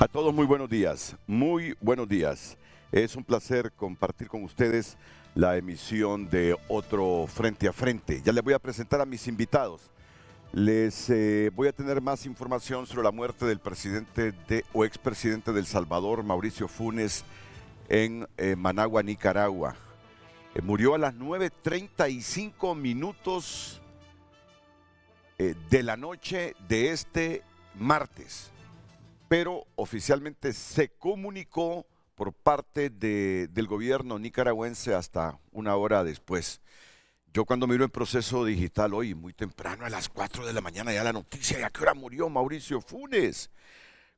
A todos muy buenos días, muy buenos días. Es un placer compartir con ustedes la emisión de otro Frente a Frente. Ya les voy a presentar a mis invitados. Les voy a tener más información sobre la muerte del presidente o expresidente de El Salvador, Mauricio Funes, en Managua, Nicaragua. Murió a las 9:35 minutos de la noche de este martes, pero oficialmente se comunicó por parte del gobierno nicaragüense hasta una hora después. Yo cuando miro en Proceso Digital hoy, muy temprano, a las 4 de la mañana, ya la noticia, ¿y a qué hora murió Mauricio Funes?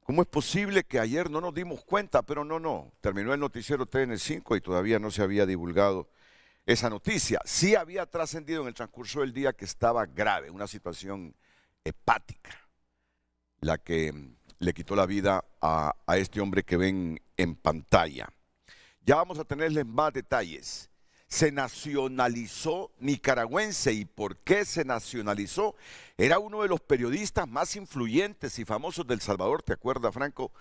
¿Cómo es posible que ayer no nos dimos cuenta? Pero no, terminó el noticiero TN5 y todavía no se había divulgado esa noticia. Sí había trascendido en el transcurso del día que estaba grave, una situación hepática, la que le quitó la vida a este hombre que ven en pantalla. Ya vamos a tenerles más detalles. Se nacionalizó nicaragüense. ¿Y por qué se nacionalizó? Era uno de los periodistas más influyentes y famosos de El Salvador, ¿te acuerdas, Franco?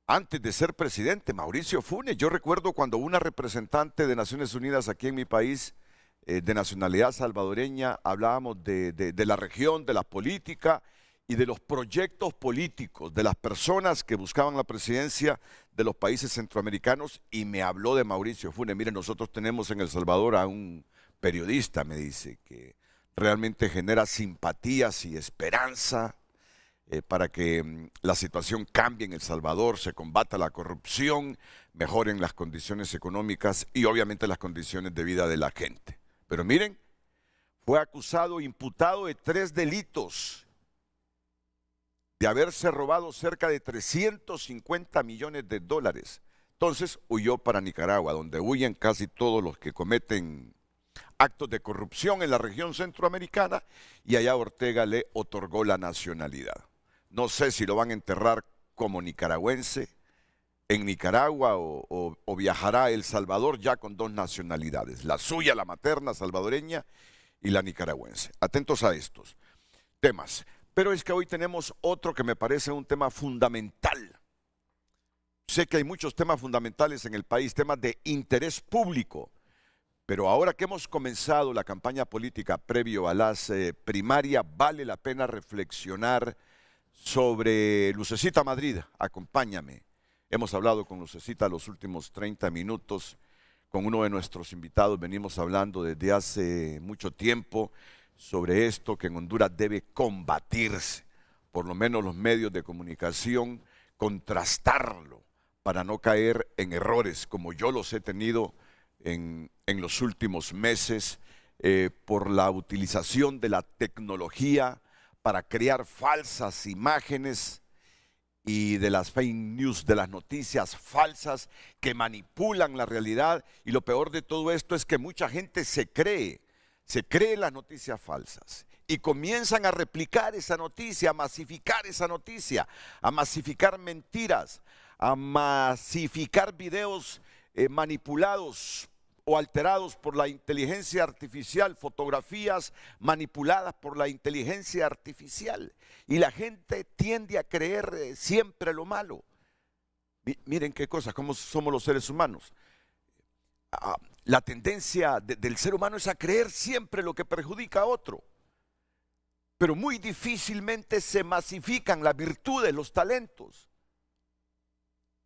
Antes de ser presidente, Mauricio Funes. Yo recuerdo cuando una representante de Naciones Unidas aquí en mi país, de nacionalidad salvadoreña, hablábamos de la región, de la política y de los proyectos políticos, de las personas que buscaban la presidencia de los países centroamericanos, y me habló de Mauricio Funes. Miren, nosotros tenemos en El Salvador a un periodista, me dice, que realmente genera simpatías y esperanza para que la situación cambie en El Salvador, se combata la corrupción, mejoren las condiciones económicas y obviamente las condiciones de vida de la gente. Pero miren, fue acusado, imputado de 3 delitos, de haberse robado cerca de 350 millones de dólares. Entonces huyó para Nicaragua, donde huyen casi todos los que cometen actos de corrupción en la región centroamericana, y allá Ortega le otorgó la nacionalidad. No sé si lo van a enterrar como nicaragüense en Nicaragua o viajará a El Salvador ya con 2 nacionalidades, la suya, la materna salvadoreña, y la nicaragüense. Atentos a estos temas. Pero es que hoy tenemos otro que me parece un tema fundamental. Sé que hay muchos temas fundamentales en el país, temas de interés público, pero ahora que hemos comenzado la campaña política previo a las primarias, vale la pena reflexionar sobre Lucecita Madrid. Acompáñame. Hemos hablado con Lucecita los últimos 30 minutos, con uno de nuestros invitados venimos hablando desde hace mucho tiempo sobre esto que en Honduras debe combatirse, por lo menos los medios de comunicación, contrastarlo para no caer en errores como yo los he tenido en los últimos meses, por la utilización de la tecnología para crear falsas imágenes y de las fake news, de las noticias falsas que manipulan la realidad. Y lo peor de todo esto es que mucha gente se cree las noticias falsas y comienzan a replicar esa noticia, a masificar esa noticia, a masificar mentiras, a masificar videos manipulados o alterados por la inteligencia artificial, fotografías manipuladas por la inteligencia artificial. Y la gente tiende a creer siempre lo malo. Miren qué cosa, cómo somos los seres humanos. La tendencia del ser humano es a creer siempre lo que perjudica a otro, pero muy difícilmente se masifican las virtudes, los talentos,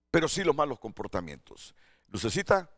pero sí los malos comportamientos. Lucecita,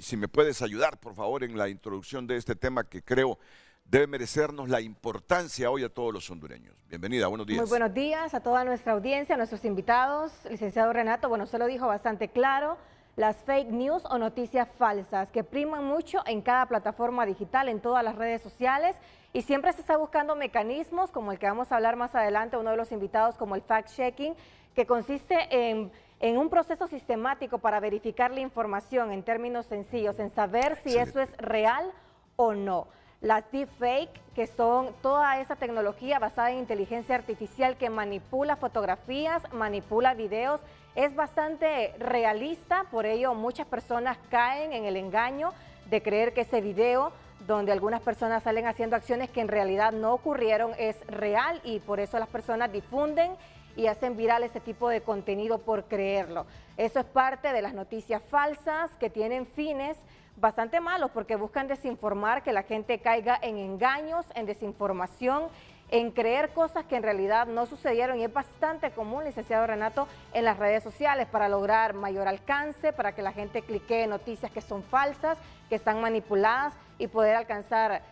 si me puedes ayudar por favor en la introducción de este tema que creo debe merecernos la importancia hoy a todos los hondureños. Bienvenida, buenos días. Muy buenos días a toda nuestra audiencia, a nuestros invitados. Licenciado Renato, bueno, usted lo dijo bastante claro. Las fake news o noticias falsas que priman mucho en cada plataforma digital, en todas las redes sociales, y siempre se está buscando mecanismos como el que vamos a hablar más adelante, uno de los invitados, como el fact-checking, que consiste en un proceso sistemático para verificar la información en términos sencillos, en saber si eso es real o no. Las deepfake, que son toda esa tecnología basada en inteligencia artificial que manipula fotografías, manipula videos, es bastante realista, por ello muchas personas caen en el engaño de creer que ese video donde algunas personas salen haciendo acciones que en realidad no ocurrieron es real, y por eso las personas difunden y hacen viral ese tipo de contenido por creerlo. Eso es parte de las noticias falsas que tienen fines bastante malos porque buscan desinformar, que la gente caiga en engaños, en desinformación, en creer cosas que en realidad no sucedieron, y es bastante común, licenciado Renato, en las redes sociales para lograr mayor alcance, para que la gente clique noticias que son falsas, que están manipuladas y poder alcanzar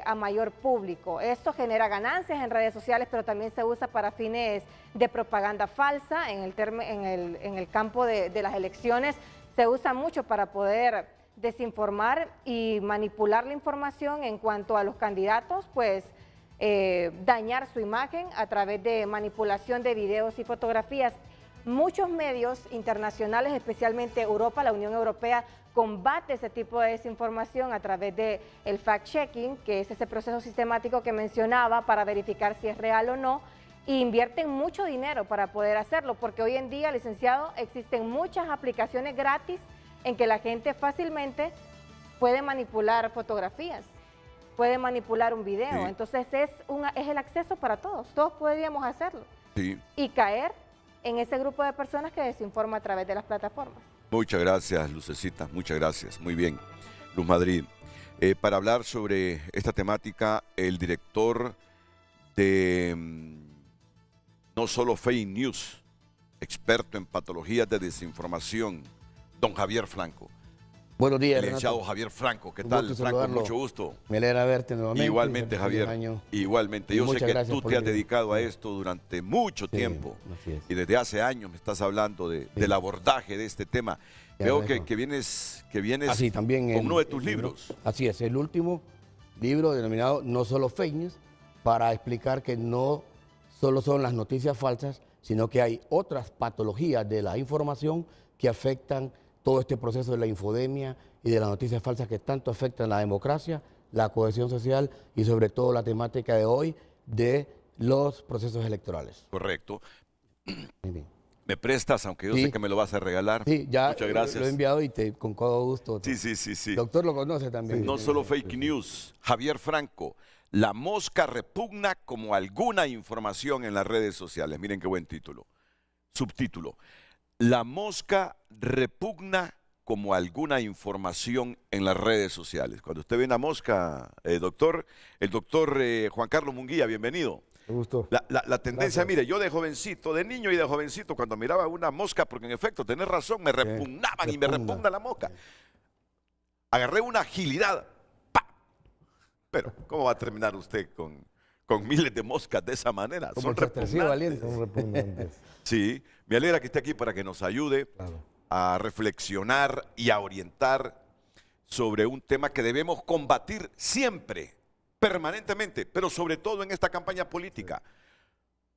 a mayor público. Esto genera ganancias en redes sociales, pero también se usa para fines de propaganda falsa. En el campo de las elecciones se usa mucho para poder desinformar y manipular la información en cuanto a los candidatos, pues dañar su imagen a través de manipulación de videos y fotografías. Muchos medios internacionales, especialmente Europa, la Unión Europea, combate ese tipo de desinformación a través del fact-checking, que es ese proceso sistemático que mencionaba para verificar si es real o no, e invierten mucho dinero para poder hacerlo, porque hoy en día, licenciado, existen muchas aplicaciones gratis en que la gente fácilmente puede manipular fotografías, puede manipular un video. Sí. Entonces es el acceso para todos podríamos hacerlo. Sí. Y caer en ese grupo de personas que desinforma a través de las plataformas. Muchas gracias, Lucecita, muchas gracias. Muy bien, Luz Madrid. Para hablar sobre esta temática, el director de No Solo Fake News, experto en patologías de desinformación, don Javier Franco. Buenos días, licenciado Renato. Javier Franco. ¿Qué tal, Franco? Mucho gusto. Me alegra verte nuevamente. Igualmente, Javier. Igualmente. Yo sé que tú te has dedicado a esto durante mucho tiempo. Así es. Y desde hace años me estás hablando del abordaje de este tema. Veo que vienes así, también con uno de tus libros. Así es, el último libro denominado No Solo Fake News, para explicar que no solo son las noticias falsas, sino que hay otras patologías de la información que afectan todo este proceso de la infodemia y de las noticias falsas que tanto afectan la democracia, la cohesión social y sobre todo la temática de hoy de los procesos electorales. Correcto. ¿Me prestas, aunque yo sé que me lo vas a regalar? Sí, ya muchas gracias. Lo he enviado y con todo gusto. Sí. Doctor lo conoce también. No solo fake news. Javier Franco, la mosca repugna como alguna información en las redes sociales. Miren qué buen título. Subtítulo. La mosca repugna como alguna información en las redes sociales. Cuando usted ve una mosca, doctor, el doctor Juan Carlos Munguía, bienvenido. Me gustó. La tendencia, mire, yo de jovencito, de niño y de jovencito, cuando miraba una mosca, porque en efecto, tenés razón, me repugnaban y me repugna la mosca. Agarré una agilidad. ¡Pa! Pero, ¿cómo va a terminar usted con miles de moscas de esa manera? Son repugnantes. Son repugnantes. Sí, me alegra que esté aquí para que nos ayude a reflexionar y a orientar sobre un tema que debemos combatir siempre, permanentemente, pero sobre todo en esta campaña política.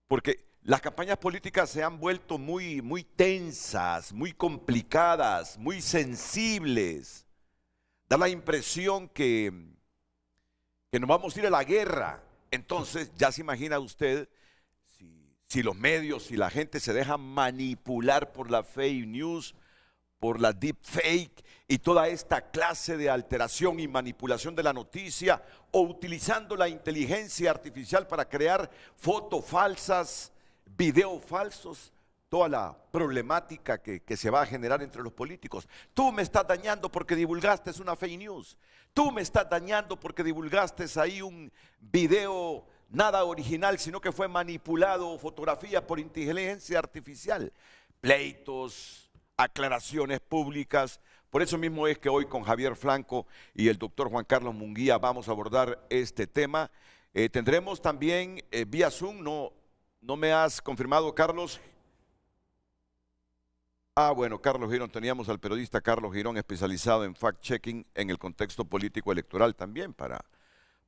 Porque las campañas políticas se han vuelto muy tensas, muy complicadas, muy sensibles. Da la impresión que nos vamos a ir a la guerra. Entonces, ya se imagina usted si los medios, si la gente se deja manipular por la fake news, por la deep fake y toda esta clase de alteración y manipulación de la noticia, o utilizando la inteligencia artificial para crear fotos falsas, videos falsos, toda la problemática que se va a generar entre los políticos. Tú me estás dañando porque divulgaste una fake news. Tú me estás dañando porque divulgaste ahí un video nada original, sino que fue manipulado, fotografía por inteligencia artificial. Pleitos, aclaraciones públicas. Por eso mismo es que hoy con Javier Franco y el doctor Juan Carlos Munguía vamos a abordar este tema. Tendremos también vía Zoom, no me has confirmado, Carlos. Bueno, Carlos Girón, teníamos al periodista Carlos Girón especializado en fact-checking en el contexto político electoral también para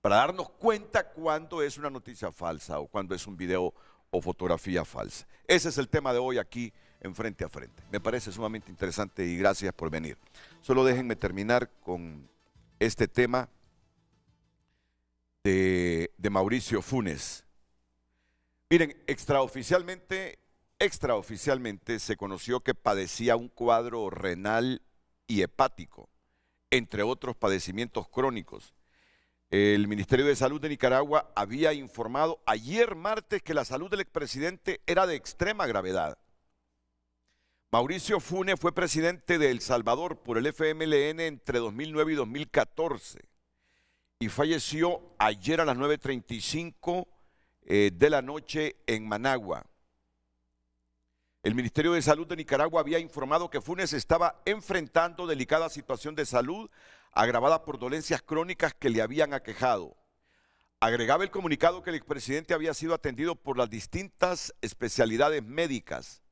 darnos cuenta cuándo es una noticia falsa o cuándo es un video o fotografía falsa. Ese es el tema de hoy aquí en Frente a Frente. Me parece sumamente interesante y gracias por venir. Solo déjenme terminar con este tema de Mauricio Funes. Miren, extraoficialmente se conoció que padecía un cuadro renal y hepático, entre otros padecimientos crónicos. El Ministerio de Salud de Nicaragua había informado ayer martes que la salud del expresidente era de extrema gravedad. Mauricio Funes fue presidente de El Salvador por el FMLN entre 2009 y 2014 y falleció ayer a las 9:35 de la noche en Managua. El Ministerio de Salud de Nicaragua había informado que Funes estaba enfrentando delicada situación de salud agravada por dolencias crónicas que le habían aquejado. Agregaba el comunicado que el expresidente había sido atendido por las distintas especialidades médicas.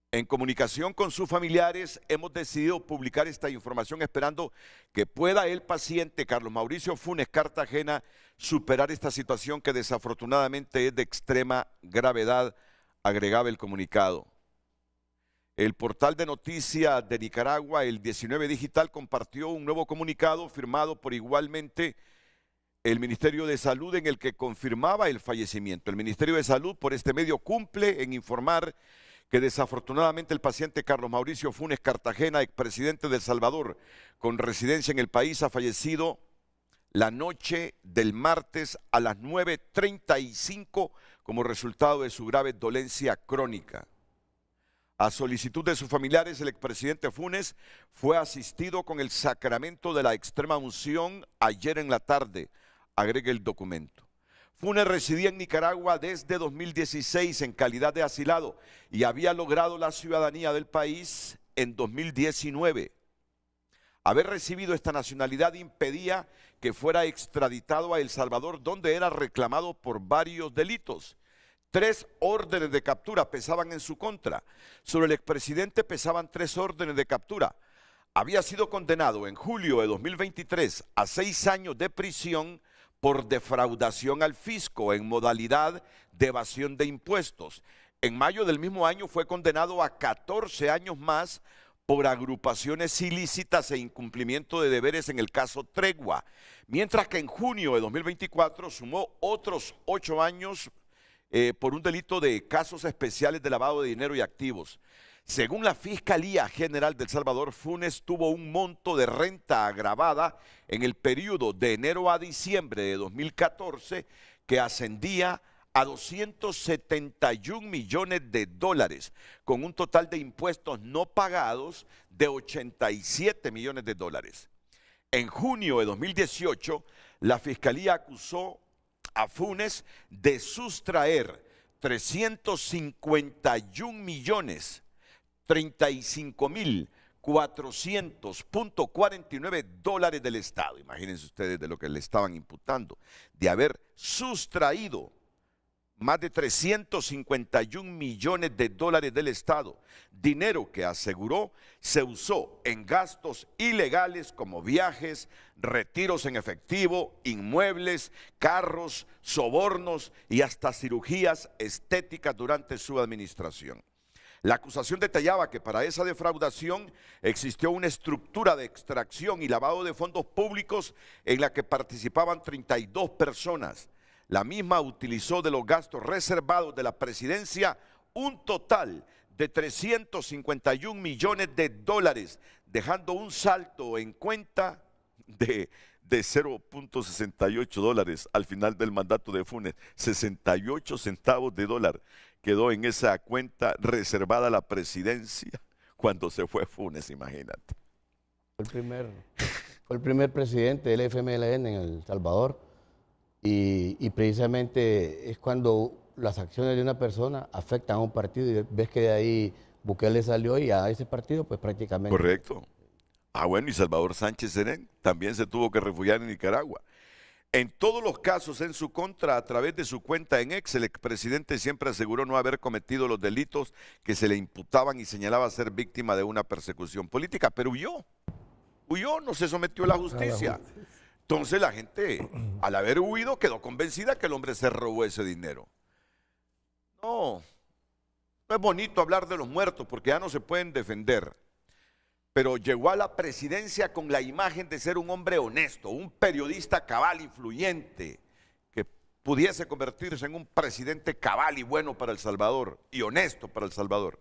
En comunicación con sus familiares, hemos decidido publicar esta información esperando que pueda el paciente Carlos Mauricio Funes Cartagena superar esta situación que desafortunadamente es de extrema gravedad, agregaba el comunicado. El portal de noticias de Nicaragua, el 19 Digital, compartió un nuevo comunicado firmado por igualmente el Ministerio de Salud en el que confirmaba el fallecimiento. El Ministerio de Salud por este medio cumple en informar que desafortunadamente el paciente Carlos Mauricio Funes Cartagena, expresidente de El Salvador, con residencia en el país, ha fallecido la noche del martes a las 9:35 como resultado de su grave dolencia crónica. A solicitud de sus familiares, el expresidente Funes fue asistido con el sacramento de la extrema unción ayer en la tarde, agrega el documento. Funes residía en Nicaragua desde 2016 en calidad de asilado y había logrado la ciudadanía del país en 2019. Haber recibido esta nacionalidad impedía que fuera extraditado a El Salvador, donde era reclamado por varios delitos. 3 órdenes de captura pesaban en su contra. Sobre el expresidente pesaban 3 órdenes de captura. Había sido condenado en julio de 2023 a 6 años de prisión por defraudación al fisco en modalidad de evasión de impuestos. En mayo del mismo año fue condenado a 14 años más por agrupaciones ilícitas e incumplimiento de deberes en el caso Tregua, mientras que en junio de 2024 sumó otros 8 años por un delito de casos especiales de lavado de dinero y activos. Según la Fiscalía General de El Salvador, Funes tuvo un monto de renta agravada en el periodo de enero a diciembre de 2014 que ascendía a 271 millones de dólares, con un total de impuestos no pagados de 87 millones de dólares. En junio de 2018, la Fiscalía acusó a Funes de sustraer 351 millones 35.400.49 dólares del Estado. Imagínense ustedes de lo que le estaban imputando, de haber sustraído más de 351 millones de dólares del Estado, dinero que aseguró se usó en gastos ilegales como viajes, retiros en efectivo, inmuebles, carros, sobornos y hasta cirugías estéticas durante su administración. La acusación detallaba que para esa defraudación existió una estructura de extracción y lavado de fondos públicos en la que participaban 32 personas. La misma utilizó de los gastos reservados de la presidencia un total de 351 millones de dólares, dejando un salto en cuenta de 0.68 dólares al final del mandato de Funes. 68 centavos de dólar quedó en esa cuenta reservada a la presidencia cuando se fue Funes, imagínate. Fue el primer presidente del FMLN en El Salvador. Y precisamente es cuando las acciones de una persona afectan a un partido y ves que de ahí Bukele salió y a ese partido pues prácticamente. Correcto. Ah, bueno, y Salvador Sánchez Serén también se tuvo que refugiar en Nicaragua. En todos los casos en su contra, a través de su cuenta en X, el expresidente siempre aseguró no haber cometido los delitos que se le imputaban y señalaba ser víctima de una persecución política, pero huyó, no se sometió a la justicia. Entonces la gente, al haber huido, quedó convencida que el hombre se robó ese dinero. No es bonito hablar de los muertos porque ya no se pueden defender, pero llegó a la presidencia con la imagen de ser un hombre honesto, un periodista cabal, influyente, que pudiese convertirse en un presidente cabal y bueno para El Salvador, y honesto para El Salvador.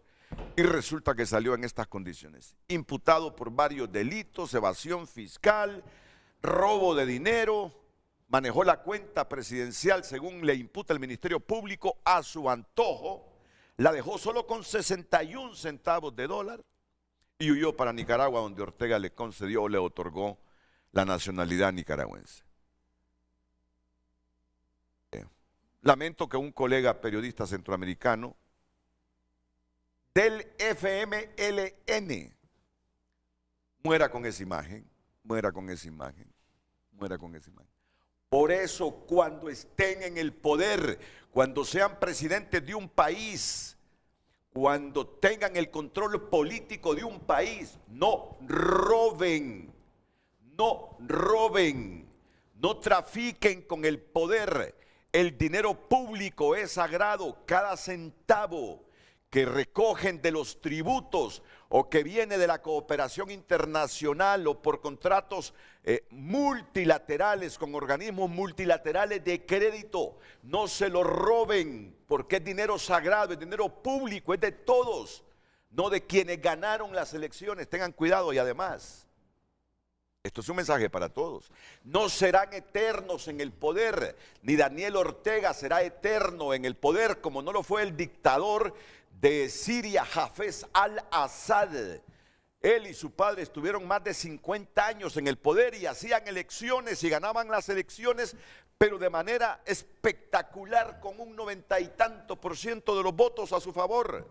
Y resulta que salió en estas condiciones, imputado por varios delitos, evasión fiscal, robo de dinero, manejó la cuenta presidencial según le imputa el Ministerio Público a su antojo, la dejó solo con 61 centavos de dólar y huyó para Nicaragua, donde Ortega le concedió o le otorgó la nacionalidad nicaragüense. Lamento que un colega periodista centroamericano del FMLN muera con esa imagen, muera con esa imagen, muera con esa imagen. Por eso, cuando estén en el poder, cuando sean presidentes de un país, cuando tengan el control político de un país, no roben, no roben, no trafiquen con el poder. El dinero público es sagrado, cada centavo que recogen de los tributos o que viene de la cooperación internacional o por contratos multilaterales con organismos multilaterales de crédito, no se lo roben, porque es dinero sagrado, es dinero público, es de todos, no de quienes ganaron las elecciones. Tengan cuidado. Y además, esto es un mensaje para todos, no serán eternos en el poder, ni Daniel Ortega será eterno en el poder, como no lo fue el dictador de Siria, Hafez al-Assad. Él y su padre estuvieron más de 50 años en el poder y hacían elecciones y ganaban las elecciones, pero de manera espectacular, con un 90 y tanto % de los votos a su favor.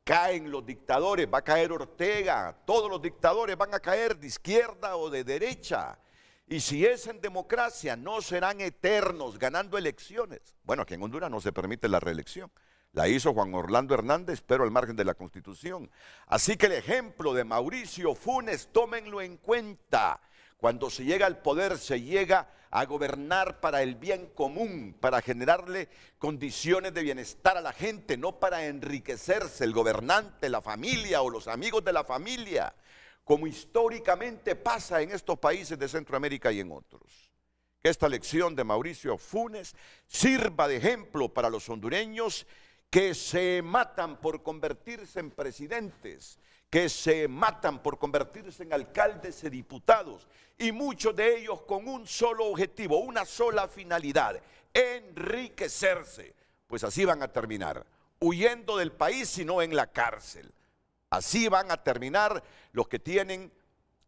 Caen los dictadores, va a caer Ortega, todos los dictadores van a caer de izquierda o de derecha. Y si es en democracia, no serán eternos ganando elecciones. Bueno, aquí en Honduras no se permite la reelección. La hizo Juan Orlando Hernández, pero al margen de la Constitución. Así que el ejemplo de Mauricio Funes, tómenlo en cuenta. Cuando se llega al poder, se llega a gobernar para el bien común, para generarle condiciones de bienestar a la gente, no para enriquecerse el gobernante, la familia o los amigos de la familia, como históricamente pasa en estos países de Centroamérica y en otros. Que esta lección de Mauricio Funes sirva de ejemplo para los hondureños que se matan por convertirse en presidentes, que se matan por convertirse en alcaldes y diputados, y muchos de ellos con un solo objetivo, una sola finalidad: enriquecerse. Pues así van a terminar, huyendo del país, sino en la cárcel. Así van a terminar los que tienen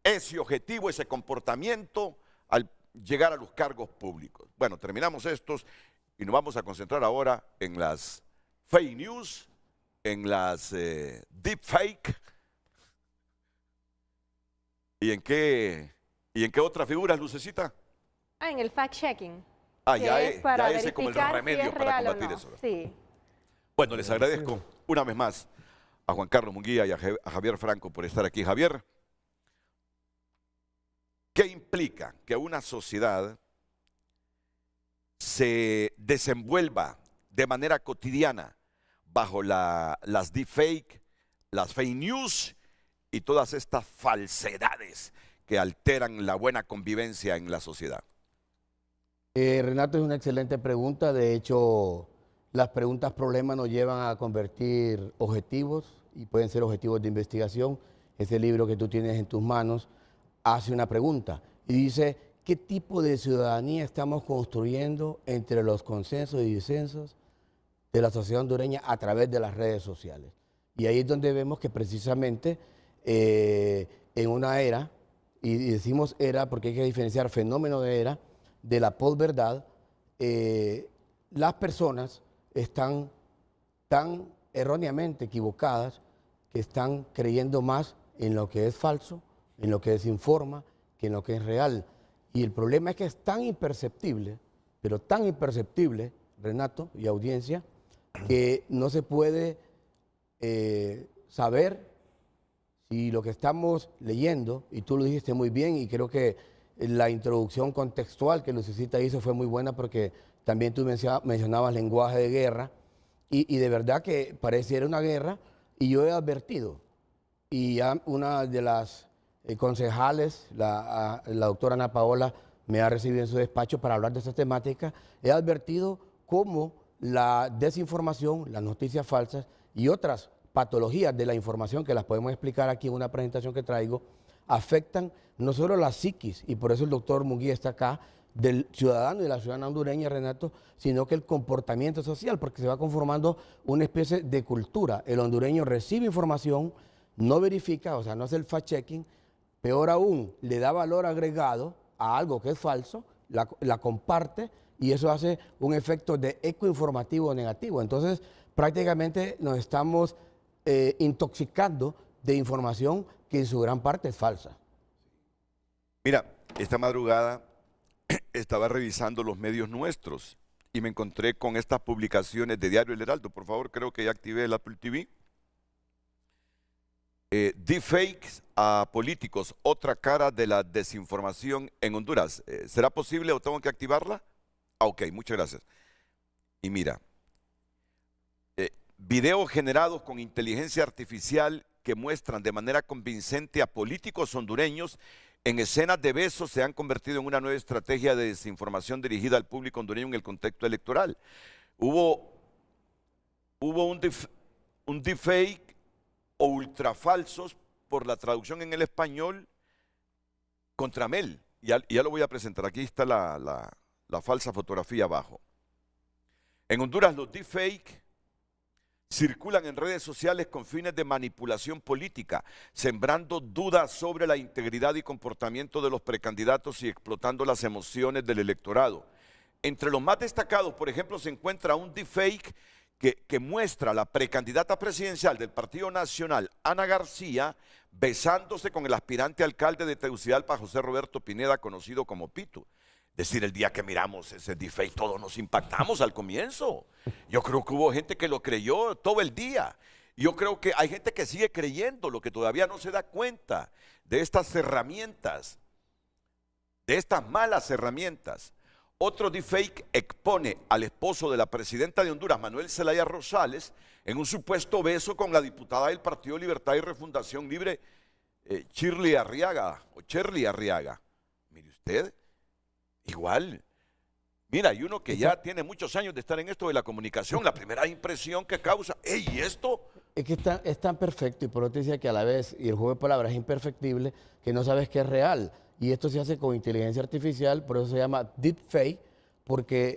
ese objetivo, ese comportamiento al llegar a los cargos públicos. Bueno, terminamos estos y nos vamos a concentrar ahora en las fake news, en las deepfake. ¿Y en qué otra figura, Lucecita? En el fact-checking. Ya ese es como el remedio para combatir eso. Sí. Bueno, les agradezco una vez más a Juan Carlos Munguía y a Javier Franco por estar aquí. Javier, ¿qué implica que una sociedad se desenvuelva de manera cotidiana bajo las deepfake, las fake news y todas estas falsedades que alteran la buena convivencia en la sociedad? Renato, es una excelente pregunta. De hecho, las preguntas problemas nos llevan a convertir objetivos, y pueden ser objetivos de investigación. Ese libro que tú tienes en tus manos hace una pregunta y dice: ¿qué tipo de ciudadanía estamos construyendo entre los consensos y disensos de la sociedad hondureña a través de las redes sociales? Y ahí es donde vemos que precisamente en una era, y decimos era porque hay que diferenciar fenómeno de era de la posverdad, las personas están tan erróneamente equivocadas que están creyendo más en lo que es falso, en lo que desinforma, que en lo que es real. Y el problema es que es tan imperceptible, pero tan imperceptible, Renato y audiencia, que no se puede saber si lo que estamos leyendo, y tú lo dijiste muy bien, y creo que la introducción contextual que Lucecita hizo fue muy buena, porque también tú mencionabas lenguaje de guerra, y de verdad que pareciera una guerra, y yo he advertido, y ya una de las concejales, la doctora Ana Paola, me ha recibido en su despacho para hablar de esta temática, he advertido cómo la desinformación, las noticias falsas y otras patologías de la información, que las podemos explicar aquí en una presentación que traigo, afectan no solo la psiquis, y por eso el doctor Munguía está acá, del ciudadano y de la ciudadana hondureña, Renato, sino que el comportamiento social, porque se va conformando una especie de cultura. El hondureño recibe información, no verifica, o sea, no hace el fact-checking, peor aún, le da valor agregado a algo que es falso, la comparte, y eso hace un efecto de eco informativo negativo. Entonces, prácticamente nos estamos intoxicando de información que en su gran parte es falsa. Mira, esta madrugada estaba revisando los medios nuestros y me encontré con estas publicaciones de Diario El Heraldo. Por favor, creo que ya activé el Apple TV. Deepfakes a políticos, otra cara de la desinformación en Honduras. ¿Será posible o tengo que activarla? Ah, ok, muchas gracias. Y mira, videos generados con inteligencia artificial que muestran de manera convincente a políticos hondureños en escenas de besos se han convertido en una nueva estrategia de desinformación dirigida al público hondureño en el contexto electoral. Hubo un deepfake o ultrafalsos por la traducción en el español contra Mel. Ya lo voy a presentar. Aquí está la falsa fotografía abajo. En Honduras los deepfake circulan en redes sociales con fines de manipulación política, sembrando dudas sobre la integridad y comportamiento de los precandidatos y explotando las emociones del electorado. Entre los más destacados, por ejemplo, se encuentra un deepfake que muestra a la precandidata presidencial del Partido Nacional, Ana García, besándose con el aspirante alcalde de Tegucigalpa, José Roberto Pineda, conocido como Pitu. Es decir, el día que miramos ese deepfake todos nos impactamos al comienzo. Yo creo que hubo gente que lo creyó todo el día. Yo creo que hay gente que sigue creyendo, lo que todavía no se da cuenta de estas herramientas, de estas malas herramientas. Otro deepfake expone al esposo de la presidenta de Honduras, Manuel Zelaya Rosales, en un supuesto beso con la diputada del Partido Libertad y Refundación Libre, Shirley Arriaga, o Cherly Arriaga. Mire usted. Igual, mira, hay uno que ya tiene muchos años de estar en esto de la comunicación, la primera impresión que causa, ¡ey, ¿y esto? Es que es tan perfecto, y por eso te decía que a la vez, y el juego de palabras es imperfectible, que no sabes que es real. Y esto se hace con inteligencia artificial, por eso se llama deepfake,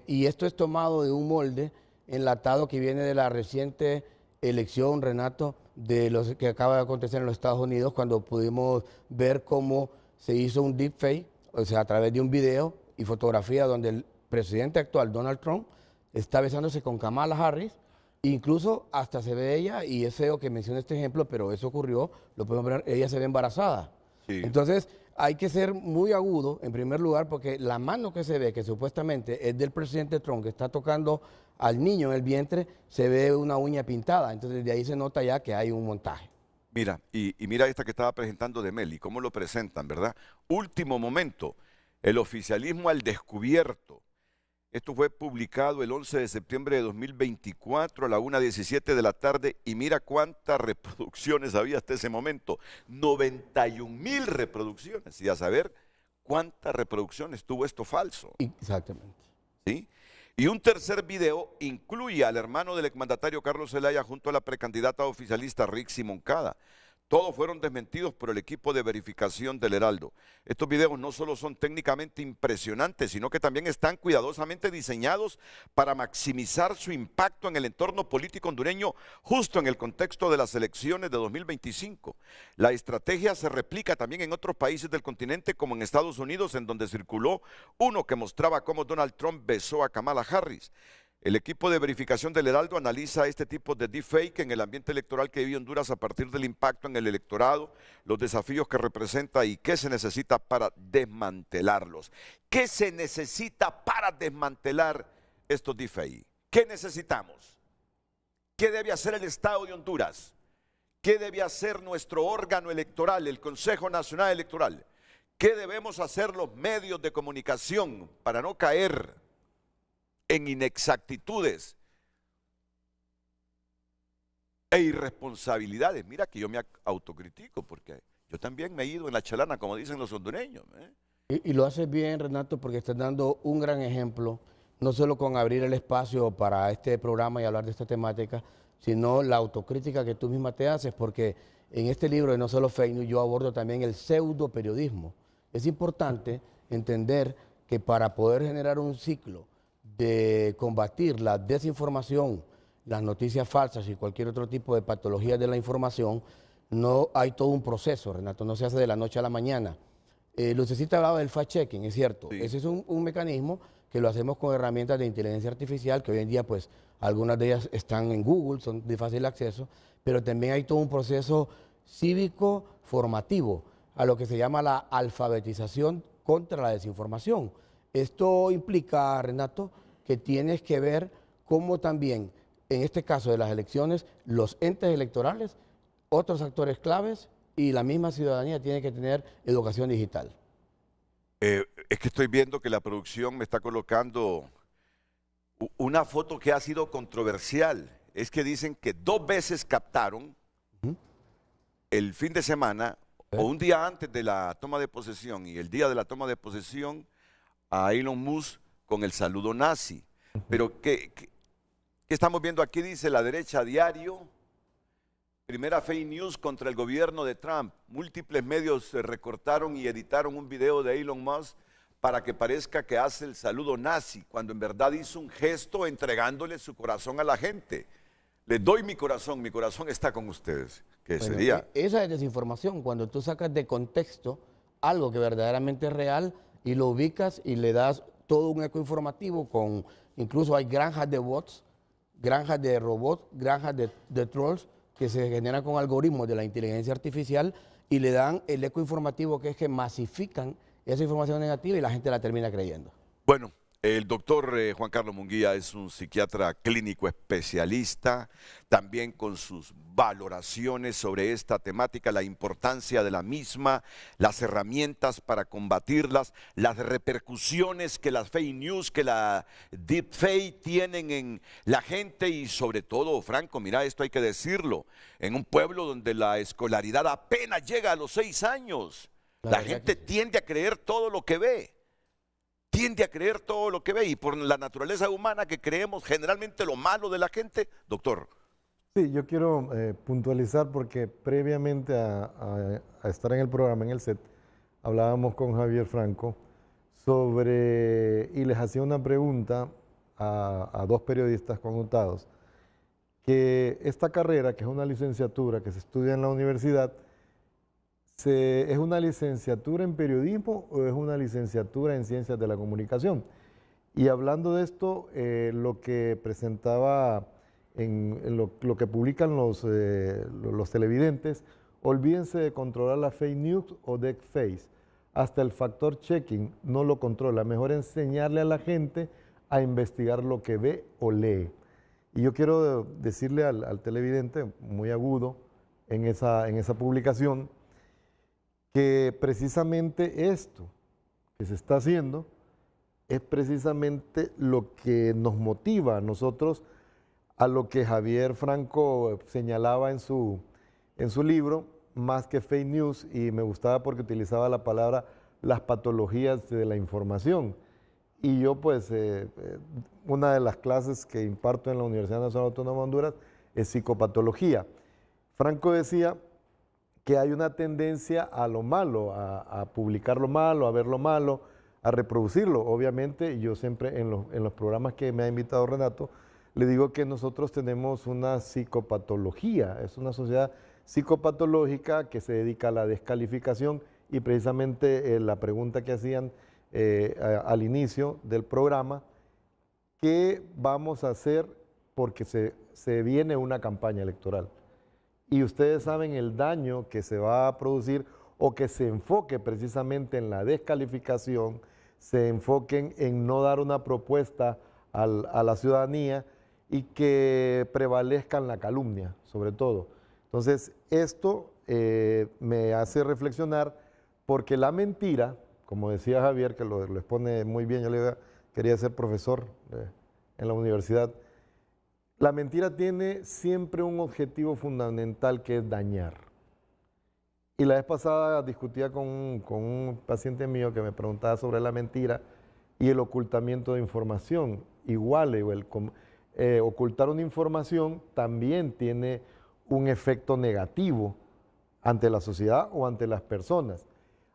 y esto es tomado de un molde enlatado que viene de la reciente elección, Renato, de los que acaba de acontecer en los Estados Unidos, cuando pudimos ver cómo se hizo un deepfake, o sea, a través de un video y fotografía donde el presidente actual, Donald Trump, está besándose con Kamala Harris, incluso hasta se ve ella, y es feo que mencione este ejemplo, pero eso ocurrió, lo podemos ver, ella se ve embarazada. Sí. Entonces, hay que ser muy agudo, en primer lugar, porque la mano que se ve, que supuestamente es del presidente Trump, que está tocando al niño en el vientre, se ve una uña pintada, entonces de ahí se nota ya que hay un montaje. Mira, y mira esta que estaba presentando de Meli, cómo lo presentan, ¿verdad? Último momento. El oficialismo al descubierto. Esto fue publicado el 11 de septiembre de 2024 a la 1:17 de la tarde y mira cuántas reproducciones había hasta ese momento. 91,000 reproducciones. Y a saber cuántas reproducciones tuvo esto falso. Exactamente. ¿Sí? Y un tercer video incluye al hermano del exmandatario Carlos Zelaya junto a la precandidata oficialista Rixi Moncada. Todos fueron desmentidos por el equipo de verificación del Heraldo. Estos videos no solo son técnicamente impresionantes, sino que también están cuidadosamente diseñados para maximizar su impacto en el entorno político hondureño justo en el contexto de las elecciones de 2025. La estrategia se replica también en otros países del continente, como en Estados Unidos, en donde circuló uno que mostraba cómo Donald Trump besó a Kamala Harris. El equipo de verificación del Heraldo analiza este tipo de deepfake en el ambiente electoral que vive Honduras a partir del impacto en el electorado, los desafíos que representa y qué se necesita para desmantelarlos. ¿Qué se necesita para desmantelar estos deepfake? ¿Qué necesitamos? ¿Qué debe hacer el Estado de Honduras? ¿Qué debe hacer nuestro órgano electoral, el Consejo Nacional Electoral? ¿Qué debemos hacer los medios de comunicación para no caer en inexactitudes e irresponsabilidades? Mira que yo me autocritico porque yo también me he ido en la chalana, como dicen los hondureños. Y lo haces bien, Renato, porque estás dando un gran ejemplo, no solo con abrir el espacio para este programa y hablar de esta temática, sino la autocrítica que tú misma te haces, porque en este libro de No Solo Fake News yo abordo también el pseudo periodismo. Es importante entender que para poder generar un ciclo de combatir la desinformación, las noticias falsas y cualquier otro tipo de patologías de la información, no hay todo un proceso, Renato, no se hace de la noche a la mañana. Lucecita hablaba del fact-checking, es cierto. Sí. Ese es un mecanismo que lo hacemos con herramientas de inteligencia artificial, que hoy en día, pues, algunas de ellas están en Google, son de fácil acceso, pero también hay todo un proceso cívico formativo, a lo que se llama la alfabetización contra la desinformación. Esto implica, Renato, que tienes que ver cómo también, en este caso de las elecciones, los entes electorales, otros actores claves y la misma ciudadanía tiene que tener educación digital. Es que estoy viendo que la producción me está colocando una foto que ha sido controversial. Es que dicen que 2 veces captaron el fin de semana o un día antes de la toma de posesión y el día de la toma de posesión a Elon Musk con el saludo nazi. Pero ¿qué estamos viendo aquí? Dice la derecha a diario. Primera fake news contra el gobierno de Trump. Múltiples medios recortaron y editaron un video de Elon Musk para que parezca que hace el saludo nazi, cuando en verdad hizo un gesto entregándole su corazón a la gente. Les doy mi corazón está con ustedes. ¿Qué Bueno, sería? esa es desinformación, cuando tú sacas de contexto algo que verdaderamente es real y lo ubicas y le das todo un eco informativo con, incluso hay granjas de bots, granjas de robots, granjas de trolls, que se generan con algoritmos de la inteligencia artificial y le dan el eco informativo, que es que masifican esa información negativa y la gente la termina creyendo. Bueno, el doctor Juan Carlos Munguía es un psiquiatra clínico especialista, también con sus valoraciones sobre esta temática, la importancia de la misma, las herramientas para combatirlas, las repercusiones que las fake news, que la deepfake tienen en la gente y sobre todo, Franco, mira, esto hay que decirlo, en un pueblo donde la escolaridad apenas llega a los 6 años, la gente tiende a creer todo lo que ve. Tiende a creer todo lo que ve y por la naturaleza humana que creemos generalmente lo malo de la gente, doctor. Sí, yo quiero puntualizar porque previamente a estar en el programa, en el set, hablábamos con Javier Franco sobre, y les hacía una pregunta a 2 periodistas connotados, que esta carrera, que es una licenciatura que se estudia en la universidad, ¿es una licenciatura en periodismo o es una licenciatura en ciencias de la comunicación? Y hablando de esto, lo que presentaba, en lo que publican los televidentes, olvídense de controlar la fake news o deepfake. Hasta el factor checking no lo controla. Mejor enseñarle a la gente a investigar lo que ve o lee. Y yo quiero decirle al televidente, muy agudo en esa publicación, que precisamente esto que se está haciendo es precisamente lo que nos motiva a nosotros a lo que Javier Franco señalaba en su libro, Más que fake news, y me gustaba porque utilizaba la palabra las patologías de la información. Y yo pues, una de las clases que imparto en la Universidad Nacional Autónoma de Honduras es psicopatología. Franco decía que hay una tendencia a lo malo, a publicar lo malo, a ver lo malo, a reproducirlo. Obviamente, yo siempre en los programas que me ha invitado Renato, le digo que nosotros tenemos una psicopatología, es una sociedad psicopatológica que se dedica a la descalificación y precisamente la pregunta que hacían al inicio del programa, ¿qué vamos a hacer? Porque se viene una campaña electoral. Y ustedes saben el daño que se va a producir o que se enfoque precisamente en la descalificación, se enfoquen en no dar una propuesta a la ciudadanía y que prevalezcan la calumnia, sobre todo. Entonces, esto me hace reflexionar porque la mentira, como decía Javier, que lo expone muy bien, yo quería ser profesor en la universidad. La mentira tiene siempre un objetivo fundamental que es dañar. Y la vez pasada discutía con un paciente mío que me preguntaba sobre la mentira y el ocultamiento de información. Igual, ocultar una información también tiene un efecto negativo ante la sociedad o ante las personas.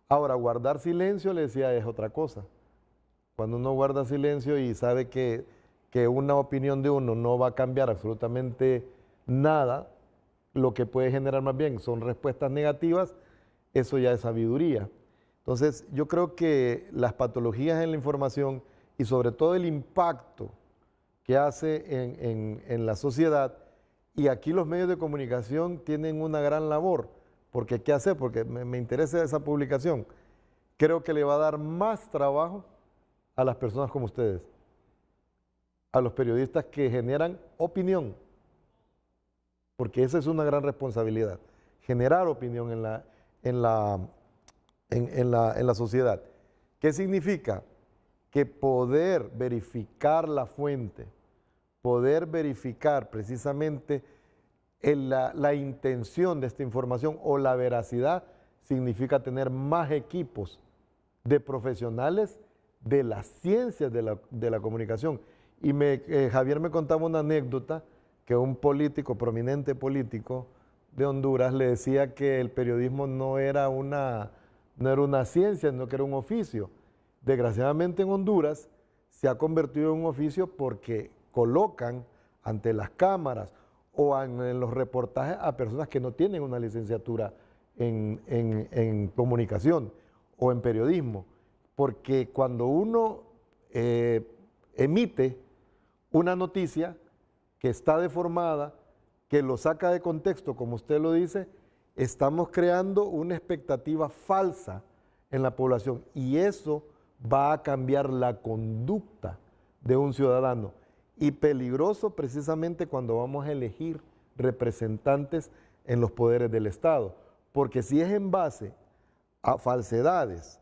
Ahora, guardar silencio, le decía, es otra cosa. Cuando uno guarda silencio y sabe que una opinión de uno no va a cambiar absolutamente nada, lo que puede generar más bien son respuestas negativas, eso ya es sabiduría. Entonces, yo creo que las patologías en la información y sobre todo el impacto que hace en la sociedad, y aquí los medios de comunicación tienen una gran labor, porque ¿qué hacer? Porque me interesa esa publicación. Creo que le va a dar más trabajo a las personas como ustedes, a los periodistas que generan opinión, porque esa es una gran responsabilidad, generar opinión en la sociedad. ¿Qué significa? Que poder verificar la fuente, poder verificar precisamente la intención de esta información o la veracidad, significa tener más equipos de profesionales de las ciencias de la comunicación. Y Javier me contaba una anécdota que un político, prominente político de Honduras, le decía que el periodismo no era una ciencia, sino que era un oficio. Desgraciadamente en Honduras se ha convertido en un oficio porque colocan ante las cámaras o en los reportajes a personas que no tienen una licenciatura en comunicación o en periodismo. Porque cuando uno emite una noticia que está deformada, que lo saca de contexto, como usted lo dice, estamos creando una expectativa falsa en la población y eso va a cambiar la conducta de un ciudadano. Y peligroso precisamente cuando vamos a elegir representantes en los poderes del Estado. Porque si es en base a falsedades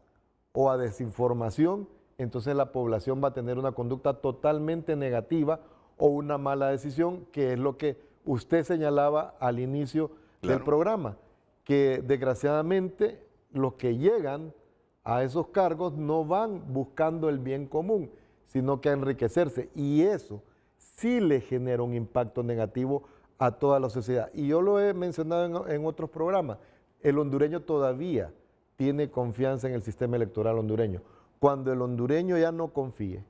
o a desinformación, entonces la población va a tener una conducta totalmente negativa o una mala decisión, que es lo que usted señalaba al inicio del programa, que desgraciadamente los que llegan a esos cargos no van buscando el bien común, sino que a enriquecerse. Y eso sí le genera un impacto negativo a toda la sociedad. Y yo lo he mencionado en otros programas. El hondureño todavía tiene confianza en el sistema electoral hondureño. Cuando el hondureño ya no confíe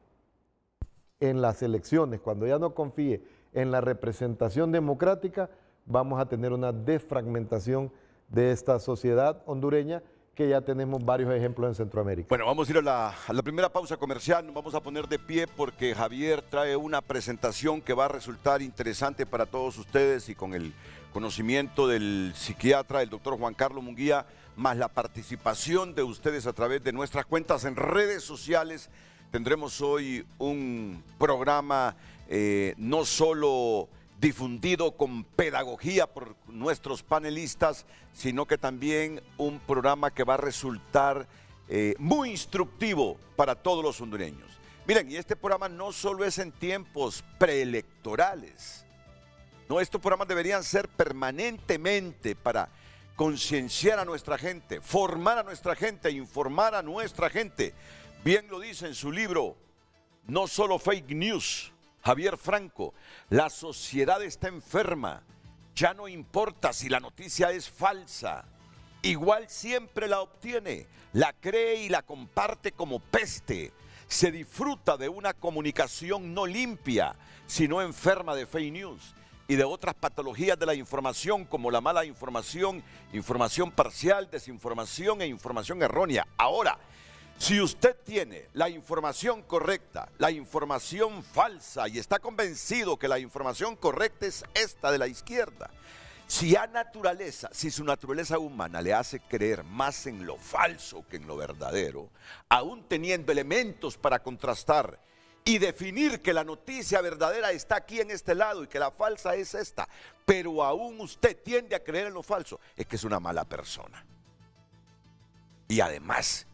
en las elecciones, cuando ya no confíe en la representación democrática, vamos a tener una desfragmentación de esta sociedad hondureña, que ya tenemos varios ejemplos en Centroamérica. Bueno, vamos a ir a la primera pausa comercial, nos vamos a poner de pie porque Javier trae una presentación que va a resultar interesante para todos ustedes y con el conocimiento del psiquiatra, el doctor Juan Carlos Munguía, más la participación de ustedes a través de nuestras cuentas en redes sociales. Tendremos hoy un programa no solo difundido con pedagogía por nuestros panelistas, sino que también un programa que va a resultar muy instructivo para todos los hondureños. Miren, y este programa no solo es en tiempos preelectorales, no, estos programas deberían ser permanentemente para concienciar a nuestra gente, formar a nuestra gente, informar a nuestra gente. Bien lo dice en su libro, No Solo Fake News, Javier Franco, la sociedad está enferma, ya no importa si la noticia es falsa, igual siempre la obtiene, la cree y la comparte como peste, se disfruta de una comunicación no limpia, sino enferma de fake news y de otras patologías de la información como la mala información, información parcial, desinformación e información errónea. Ahora, si usted tiene la información correcta, la información falsa y está convencido que la información correcta es esta de la izquierda, si su naturaleza humana le hace creer más en lo falso que en lo verdadero, aún teniendo elementos para contrastar y definir que la noticia verdadera está aquí en este lado y que la falsa es esta, pero aún usted tiende a creer en lo falso, es que es una mala persona. Y además,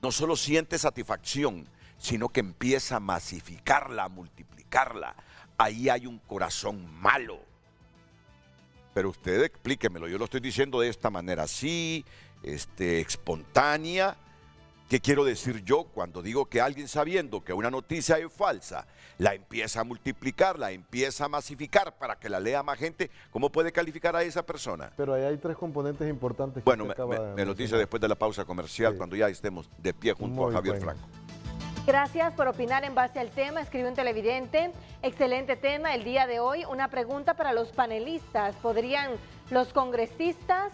no solo siente satisfacción, sino que empieza a masificarla, a multiplicarla. Ahí hay un corazón malo. Pero usted explíquemelo, yo lo estoy diciendo de esta manera así, espontánea, ¿Qué quiero decir yo cuando digo que alguien, sabiendo que una noticia es falsa, la empieza a multiplicar, la empieza a masificar para que la lea más gente? ¿Cómo puede calificar a esa persona? Pero ahí hay tres componentes importantes. Bueno, que me lo dice después de la pausa comercial, cuando ya estemos de pie junto a Javier Franco. Gracias por opinar en base al tema, escribe un televidente. Excelente tema el día de hoy. Una pregunta para los panelistas. ¿Podrían los congresistas